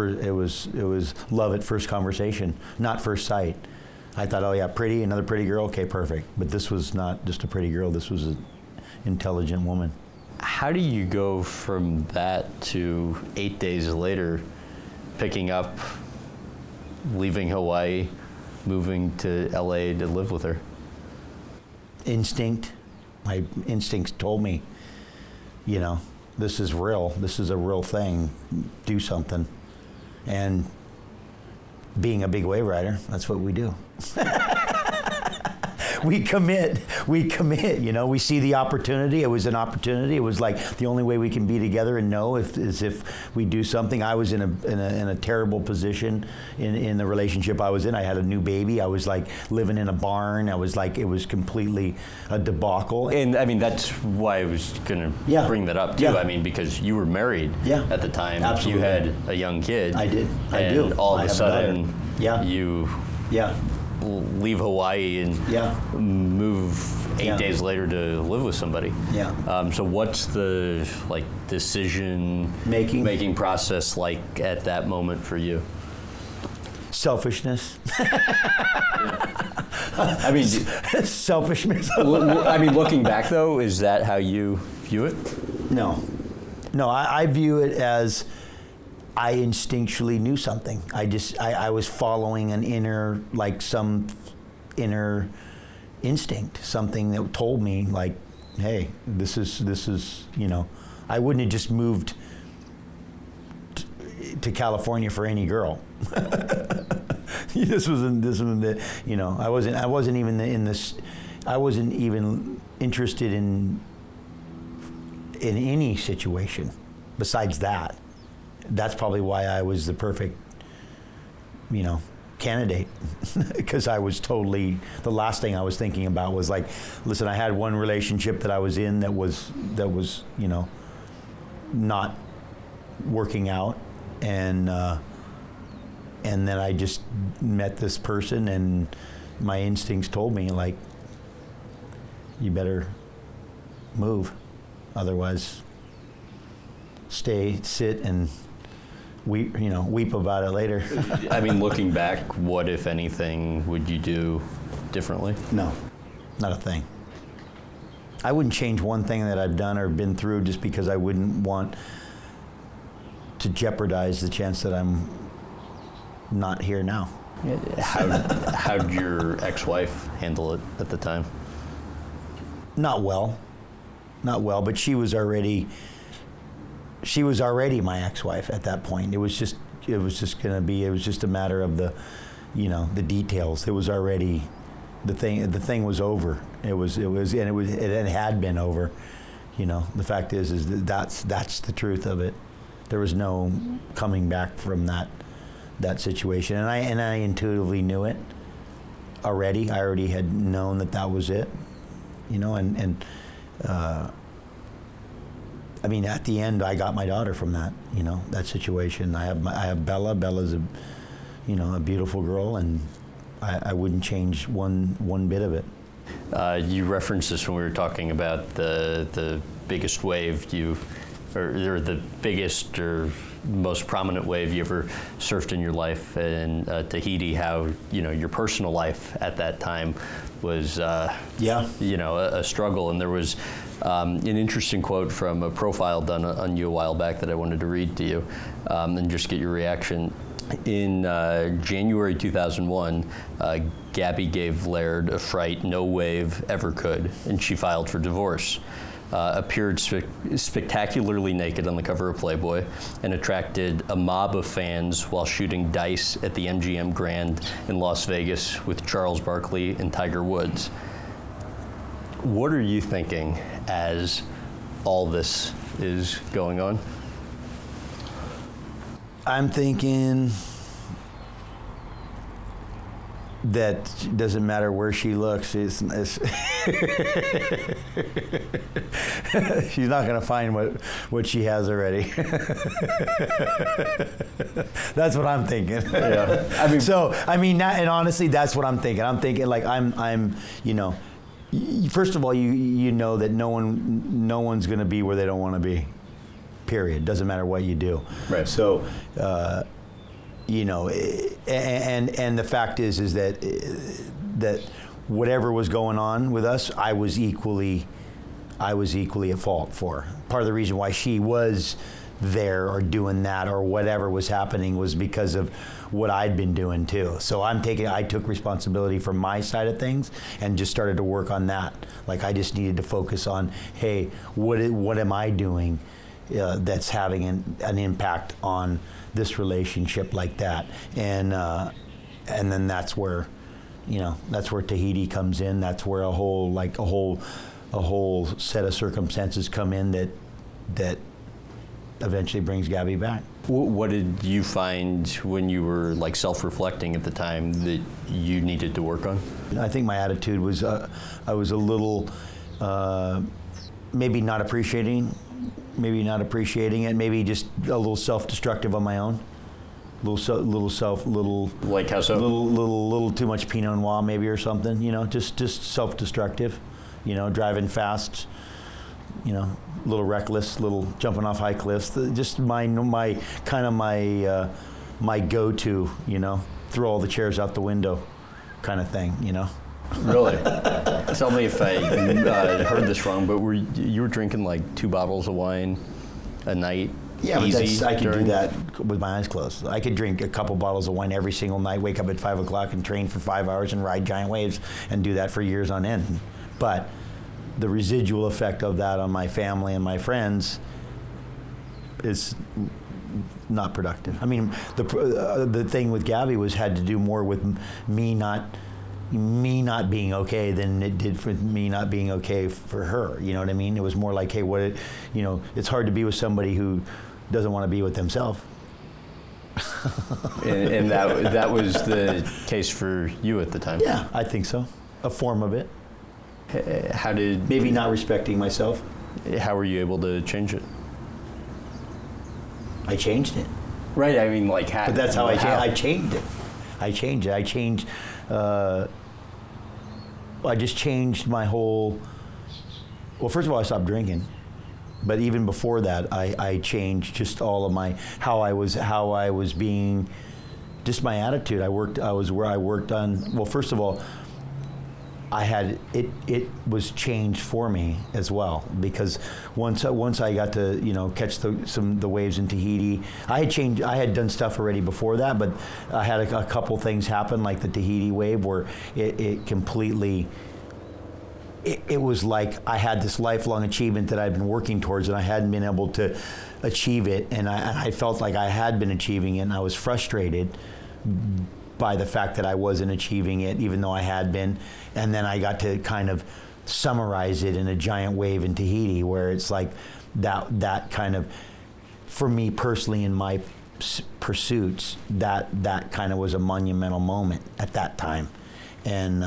love at first conversation, not first sight. I thought, oh yeah, pretty, another pretty girl, okay, perfect. But this was not just a pretty girl, this was an intelligent woman. How do you go from that to 8 days later, picking up, leaving Hawaii, moving to LA to live with her? Instinct. My instincts told me, this is real. This is a real thing. Do something. And being a big wave rider, that's what we do. We commit, we see the opportunity. It was an opportunity. It was like the only way we can be together and know is if we do something. I was in a terrible position in the relationship I was in. I had a new baby. I was like living in a barn. I was like, it was completely a debacle. And I mean, that's why I was gonna bring that up too. Yeah. I mean, because you were married at the time. Absolutely. You had a young kid. I did. I and do. And all of I a have sudden, you leave Hawaii and move 8 days later to live with somebody. So what's the decision making process like at that moment for you? Selfishness. I mean, selfishness. I mean, looking back though, is that how you view it? No, I view it as I instinctually knew something. I was following an inner instinct, something that told me like, hey, this is I wouldn't have just moved to California for any girl. This wasn't I wasn't even in this. I wasn't even interested in any situation besides that. That's probably why I was the perfect, candidate because I was totally, the last thing I was thinking about was like, listen, I had one relationship that I was in that was you know, not working out, and then I just met this person, and my instincts told me, like, you better move, otherwise sit and weep about it later. I mean, looking back, what, if anything, would you do differently? No, not a thing. I wouldn't change one thing that I've done or been through just because I wouldn't want to jeopardize the chance that I'm not here now. How'd your ex-wife handle it at the time? Not well, but she was already my ex-wife at that point. It was just a matter of the details. It was already, the thing was over. It had been over. You know, the fact is that's the truth of it. There was no coming back from that situation, and I intuitively knew it already. I already had known that was it. You know, I mean, at the end, I got my daughter from that, that situation. I have Bella. Bella's a beautiful girl, and I wouldn't change one bit of it. You referenced this when we were talking about the biggest wave or the biggest or most prominent wave you ever surfed in your life in Tahiti. How your personal life at that time was a struggle, and there was an interesting quote from a profile done on you a while back that I wanted to read to you and just get your reaction. In January 2001, Gabby gave Laird a fright no wave ever could, and she filed for divorce. Appeared spectacularly naked on the cover of Playboy, and attracted a mob of fans while shooting dice at the MGM Grand in Las Vegas with Charles Barkley and Tiger Woods. What are you thinking as all this is going on? I'm thinking that doesn't matter where she looks, she's not going to find what she has already. That's what I'm thinking. Yeah. And honestly, that's what I'm thinking. I'm thinking like I'm first of all, you know that no one's going to be where they don't want to be. Period. Doesn't matter what you do. Right. So, and the fact is that whatever was going on with us, I was equally at fault for. Part of the reason why she was there or doing that or whatever was happening was because of what I'd been doing too. So I took responsibility for my side of things and just started to work on that. Like I just needed to focus on, hey, what am I doing that's having an impact on this relationship like that, and then that's where Tahiti comes in. That's where a whole set of circumstances come in that eventually brings Gabby back. What did you find when you were like self-reflecting at the time that you needed to work on? I think my attitude was I was a little maybe not appreciating it, maybe just a little self-destructive on my own. Like how so? Little too much Pinot Noir maybe or something, just self-destructive, driving fast, a little reckless, little jumping off high cliffs. Just my go-to, throw all the chairs out the window kind of thing, Really? Tell me if I heard this wrong, but you were drinking like 2 bottles of wine a night? Yeah, I could do that with my eyes closed. I could drink a couple bottles of wine every single night, wake up at 5 o'clock and train for 5 hours and ride giant waves and do that for years on end. But the residual effect of that on my family and my friends is not productive. I mean, the thing with Gabby had to do more with me not being okay than it did for me not being okay for her. You know what I mean? It was more like, hey, it's hard to be with somebody who doesn't want to be with themselves. And that was the case for you at the time? Yeah, I think so. A form of it. How did... Maybe not respecting myself. How were you able to change it? I changed it. Right, I mean, like how... But that's how I changed it. I changed. I just changed my whole... Well, first of all, I stopped drinking. But even before that, I changed just all of my... How I was being... Just my attitude. I worked on... Well, first of all, I had it was changed for me as well, because once I got to catch the waves in Tahiti, I had done stuff already before that, but I had a couple things happen, like the Tahiti wave, where it completely it was like I had this lifelong achievement that I'd been working towards, and I hadn't been able to achieve it, and I felt like I had been achieving it, and I was frustrated by the fact that I wasn't achieving it, even though I had been. And then I got to kind of summarize it in a giant wave in Tahiti, where it's like that kind of, for me personally in my pursuits, that kind of was a monumental moment at that time. And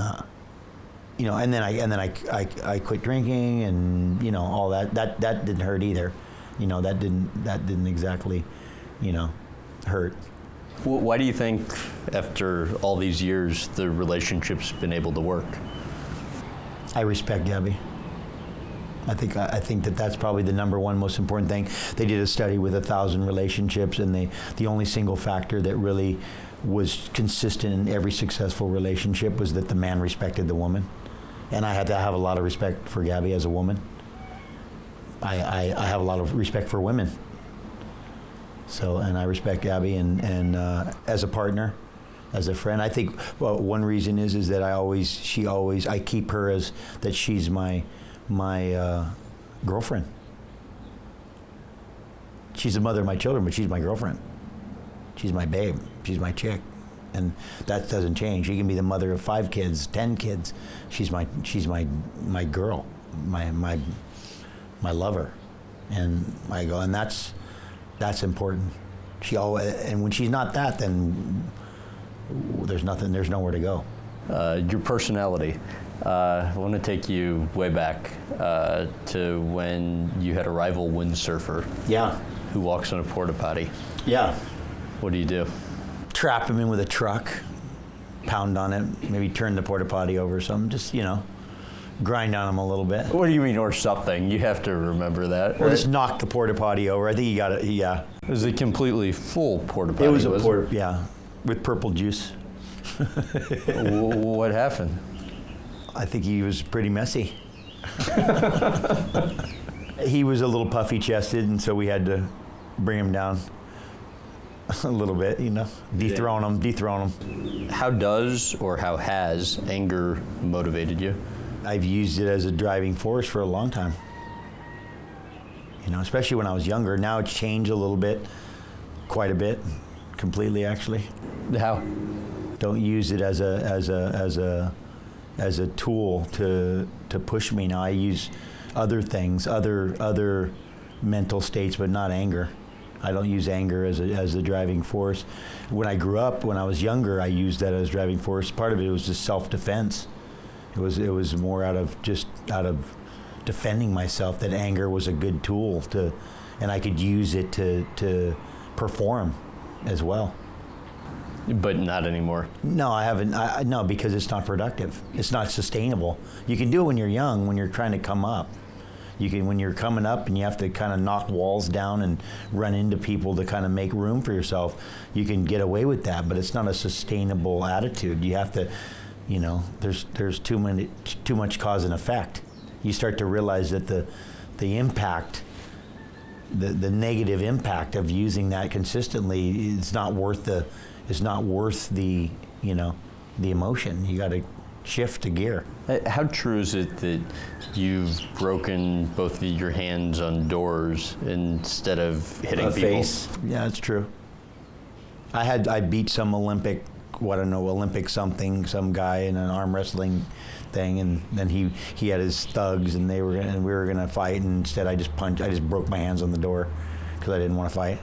and then I quit drinking, and all that didn't hurt either. That didn't exactly hurt. Why do you think, after all these years, the relationship's been able to work? I respect Gabby. I think that's probably the number one most important thing. They did a study with 1,000 relationships, and the only single factor that really was consistent in every successful relationship was that the man respected the woman. And I had to have a lot of respect for Gabby as a woman. I have a lot of respect for women. So, and I respect Gabby, and as a partner, as a friend. I think one reason is that I keep her as that she's my girlfriend. She's the mother of my children, but she's my girlfriend. She's my babe. She's my chick, and that doesn't change. She can be the mother of 5 kids, 10 kids. She's my girl, my lover, and I go, and that's important. And when she's not that, then there's nowhere to go. Your personality. I want to take you way back to when you had a rival windsurfer. Yeah. Who walks on a porta potty. Yeah. What do you do? Trap him in with a truck, pound on it, maybe turn the porta potty over or something, just, grind on him a little bit. What do you mean, or something? You have to remember that. Or just knock the porta potty over. I think he got it, yeah. It was a completely full porta potty. It was a porta, yeah, with purple juice. What happened? I think he was pretty messy. He was a little puffy chested, and so we had to bring him down a little bit, dethrone him. How does or how has anger motivated you? I've used it as a driving force for a long time. Especially when I was younger. Now it's changed a little bit, quite a bit, completely actually. How? Don't use it as a tool to push me. Now I use other things, other mental states, but not anger. I don't use anger as a driving force. When I grew up, when I was younger, I used that as driving force. Part of it was just self-defense. It was more out of defending myself, that anger was a good tool and I could use it to perform as well. But not anymore. No, I haven't. No, because it's not productive. It's not sustainable. You can do it when you're young, when you're trying to come up. When you're coming up and you have to kind of knock walls down and run into people to kind of make room for yourself, you can get away with that, but it's not a sustainable attitude. You have to, there's too much cause and effect. You start to realize that the impact, the negative impact of using that consistently is not worth the emotion. You got to shift the gear. How true is it that you've broken both of your hands on doors instead of hitting people? Face. Yeah, it's true. I beat some Olympic something, some guy in an arm wrestling thing, and then he had his thugs, and we were gonna fight, and instead I just broke my hands on the door because I didn't want to fight.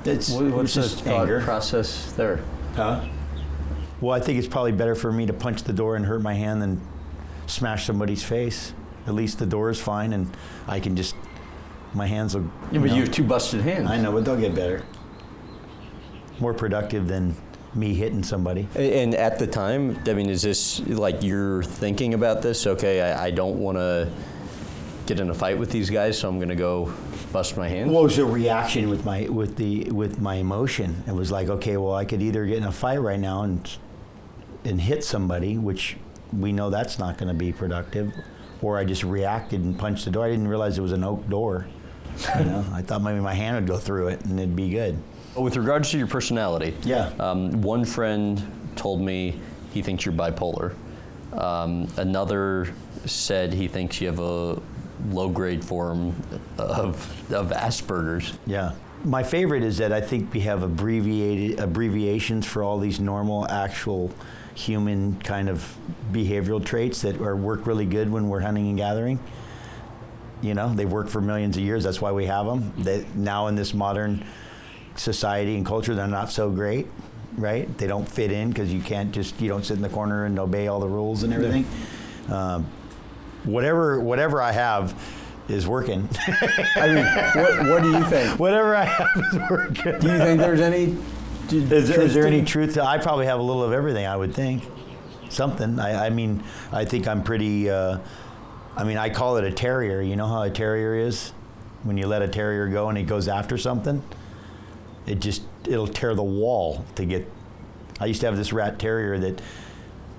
What's the just thought anger. process there? Huh? Well, I think it's probably better for me to punch the door and hurt my hand than smash somebody's face. At least the door is fine, and I can just, my hands will. Yeah, but you have 2 busted hands. I know, but they'll get better. More productive than me hitting somebody. And at the time, I mean, is this like you're thinking about this? Okay, I don't want to get in a fight with these guys, so I'm going to go bust my hands. What was the reaction with my emotion? It was like, okay, well, I could either get in a fight right now and hit somebody, which we know that's not going to be productive, or I just reacted and punched the door. I didn't realize it was an oak door. You know, I thought maybe my hand would go through it and it'd be good. With regards to your personality, Yeah. One friend told me he thinks you're bipolar. Another said he thinks you have a low-grade form of Asperger's. Yeah. My favorite is that I think we have abbreviations for all these normal, actual human kind of behavioral traits that work really good when we're hunting and gathering. You know, they've worked for millions of years. That's why we have them. That now in this modern society and culture, they're not so great, right? They don't fit in because you don't sit in the corner and obey all the rules and everything. Whatever I have is working. I mean, what do you think? Whatever I have is working. Do you think there's any? Is there any truth to? I probably have a little of everything. I would think something. I mean, I think I'm pretty. I call it a terrier. You know how a terrier is? When you let a terrier go and it goes after something, it'll tear the wall to get. I used to have this rat terrier that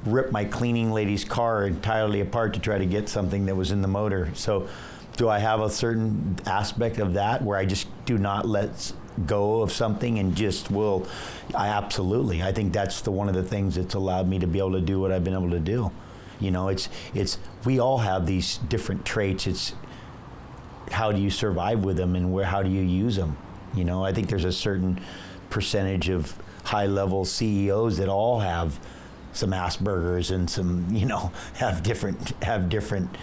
ripped my cleaning lady's car entirely apart to try to get something that was in the motor. So do I have a certain aspect of that where I just do not let go of something and just will? Absolutely. I think that's one of the things that's allowed me to be able to do what I've been able to do. You know, it's we all have these different traits. It's how do you survive with them and how do you use them? You know, I think there's a certain percentage of high-level CEOs that all have some Asperger's and some, you know, have different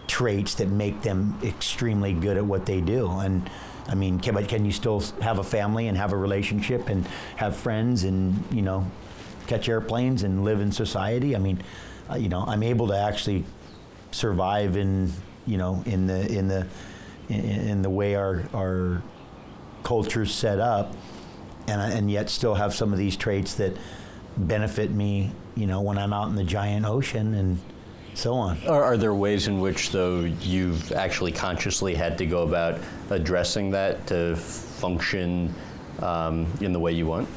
traits that make them extremely good at what they do. And I mean, can you still have a family and have a relationship and have friends and, you know, catch airplanes and live in society? I mean, you know, I'm able to actually survive in, you know, in the way our culture's set up, and yet still have some of these traits that benefit me, you know, when I'm out in the giant ocean and so on. Are there ways in which, though, you've actually consciously had to go about addressing that to function in the way you want?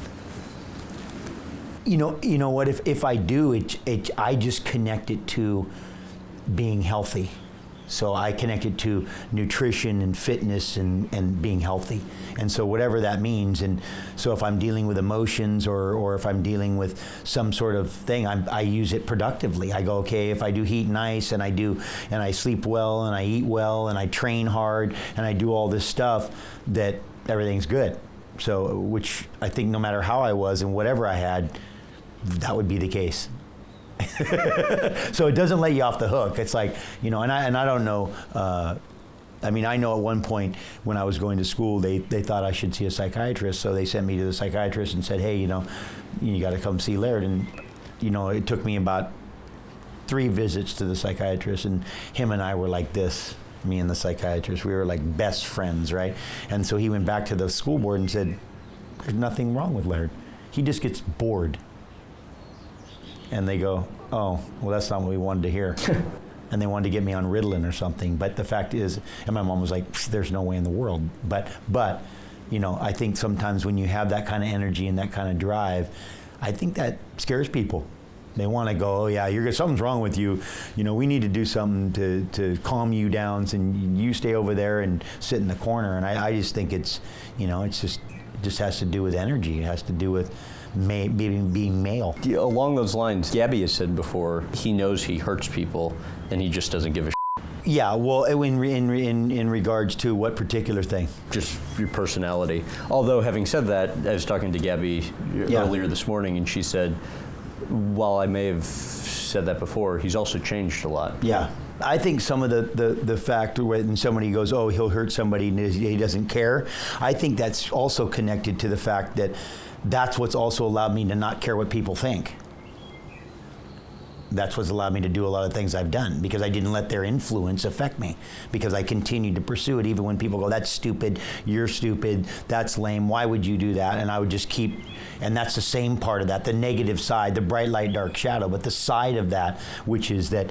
You know what? If I do, I just connect it to being healthy. So I connect it to nutrition and fitness and being healthy. And so whatever that means. And so if I'm dealing with emotions or if I'm dealing with some sort of thing, I use it productively. I go, okay, if I do heat and ice and I sleep well and I eat well and I train hard and I do all this stuff, that everything's good. So, which I think no matter how I was and whatever I had, that would be the case. So it doesn't let you off the hook. It's like, you know, and I don't know. I mean, I know at one point when I was going to school, they thought I should see a psychiatrist, so they sent me to the psychiatrist and said, hey, you know, you got to come see Laird. And, you know, it took me about 3 visits to the psychiatrist, and him and I were like this. Me and the psychiatrist, we were like best friends, right? And so he went back to the school board and said, there's nothing wrong with Laird. He just gets bored. And they go, oh, well, that's not what we wanted to hear. And they wanted to get me on Ritalin or something. But the fact is, and my mom was like, there's no way in the world. But you know, I think sometimes when you have that kind of energy and that kind of drive, I think that scares people. They want to go, oh yeah, something's wrong with you. You know, we need to do something to calm you down, and you stay over there and sit in the corner. And I just think it's, you know, it just has to do with energy. It has to do with being male. Along those lines, Gabby has said before, he knows he hurts people and he just doesn't give a shit. Yeah, well, in regards to what particular thing? Just your personality. Although, having said that, I was talking to Gabby earlier this morning, and she said, while I may have said that before, he's also changed a lot. Yeah, I think some of the fact when somebody goes, oh, he'll hurt somebody and he doesn't care, I think that's also connected to the fact that that's what's also allowed me to not care what people think. That's what's allowed me to do a lot of things I've done, because I didn't let their influence affect me, because I continued to pursue it even when people go, that's stupid, you're stupid, that's lame, why would you do that? And I would just keep, and that's the same part of that, the negative side, the bright light, dark shadow, but the side of that, which is that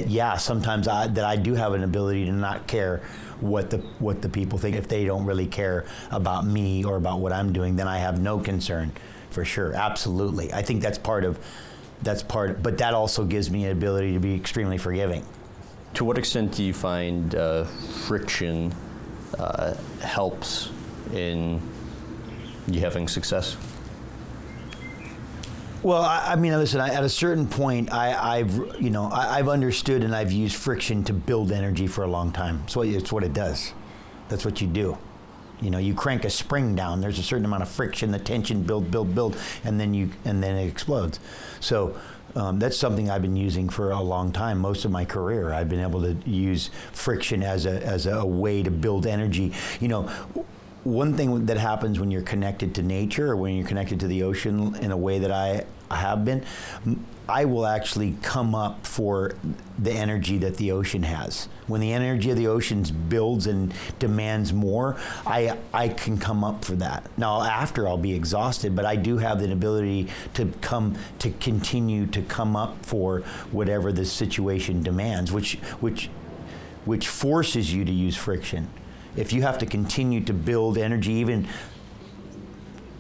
yeah, sometimes I do have an ability to not care what the people think. If they don't really care about me or about what I'm doing, then I have no concern, for sure, absolutely. I think that's part, but that also gives me an ability to be extremely forgiving. To what extent do you find friction helps in you having success? Well, I mean, listen. At a certain point, I've understood and I've used friction to build energy for a long time. So it's what it does. That's what you do. You know, you crank a spring down. There's a certain amount of friction, the tension build, and then it explodes. So that's something I've been using for a long time. Most of my career, I've been able to use friction as a way to build energy. You know, one thing that happens when you're connected to nature or when you're connected to the ocean in a way that I have been, I will actually come up for the energy that the ocean has. When the energy of the oceans builds and demands more, I can come up for that. Now, after I'll be exhausted, but I do have the ability to continue to come up for whatever the situation demands, which forces you to use friction. If you have to continue to build energy, even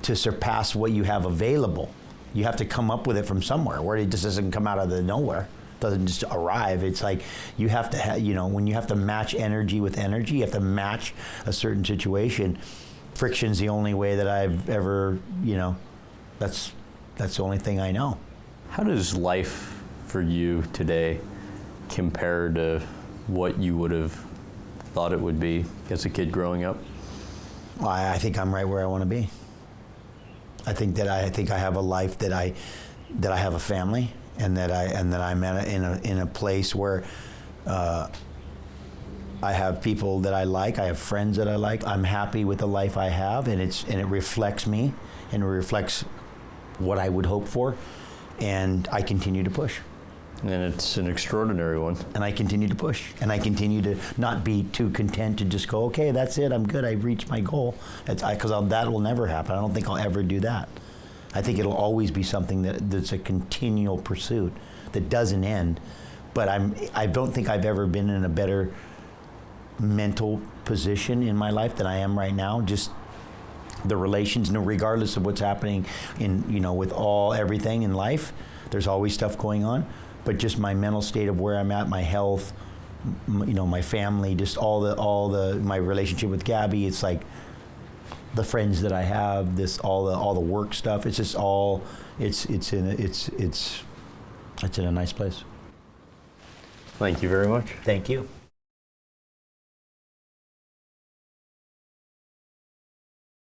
to surpass what you have available, you have to come up with it from somewhere, where it just doesn't come out of the nowhere. It doesn't just arrive. It's like you have to when you have to match energy with energy, you have to match a certain situation. Friction's the only way that I've ever, that's the only thing I know. How does life for you today compare to what you would have thought it would be as a kid growing up? Well, I think I'm right where I want to be. I think I have a life that I have a family, and that I'm in a place where I have people that I like, I have friends that I like. I'm happy with the life I have, and it reflects me, and it reflects what I would hope for, and I continue to push. And it's an extraordinary one. And I continue to push, and I continue to not be too content to just go, okay, that's it, I'm good, I reached my goal. Because that will never happen. I don't think I'll ever do that. I think it'll always be something that's a continual pursuit that doesn't end. But I don't think I've ever been in a better mental position in my life than I am right now. Just the relations, regardless of what's happening with everything in life, there's always stuff going on. But just my mental state of where I'm at, my health, my family, just all the my relationship with Gabby. It's like the friends that I have, all the work stuff. It's just all it's in a nice place. Thank you very much. Thank you.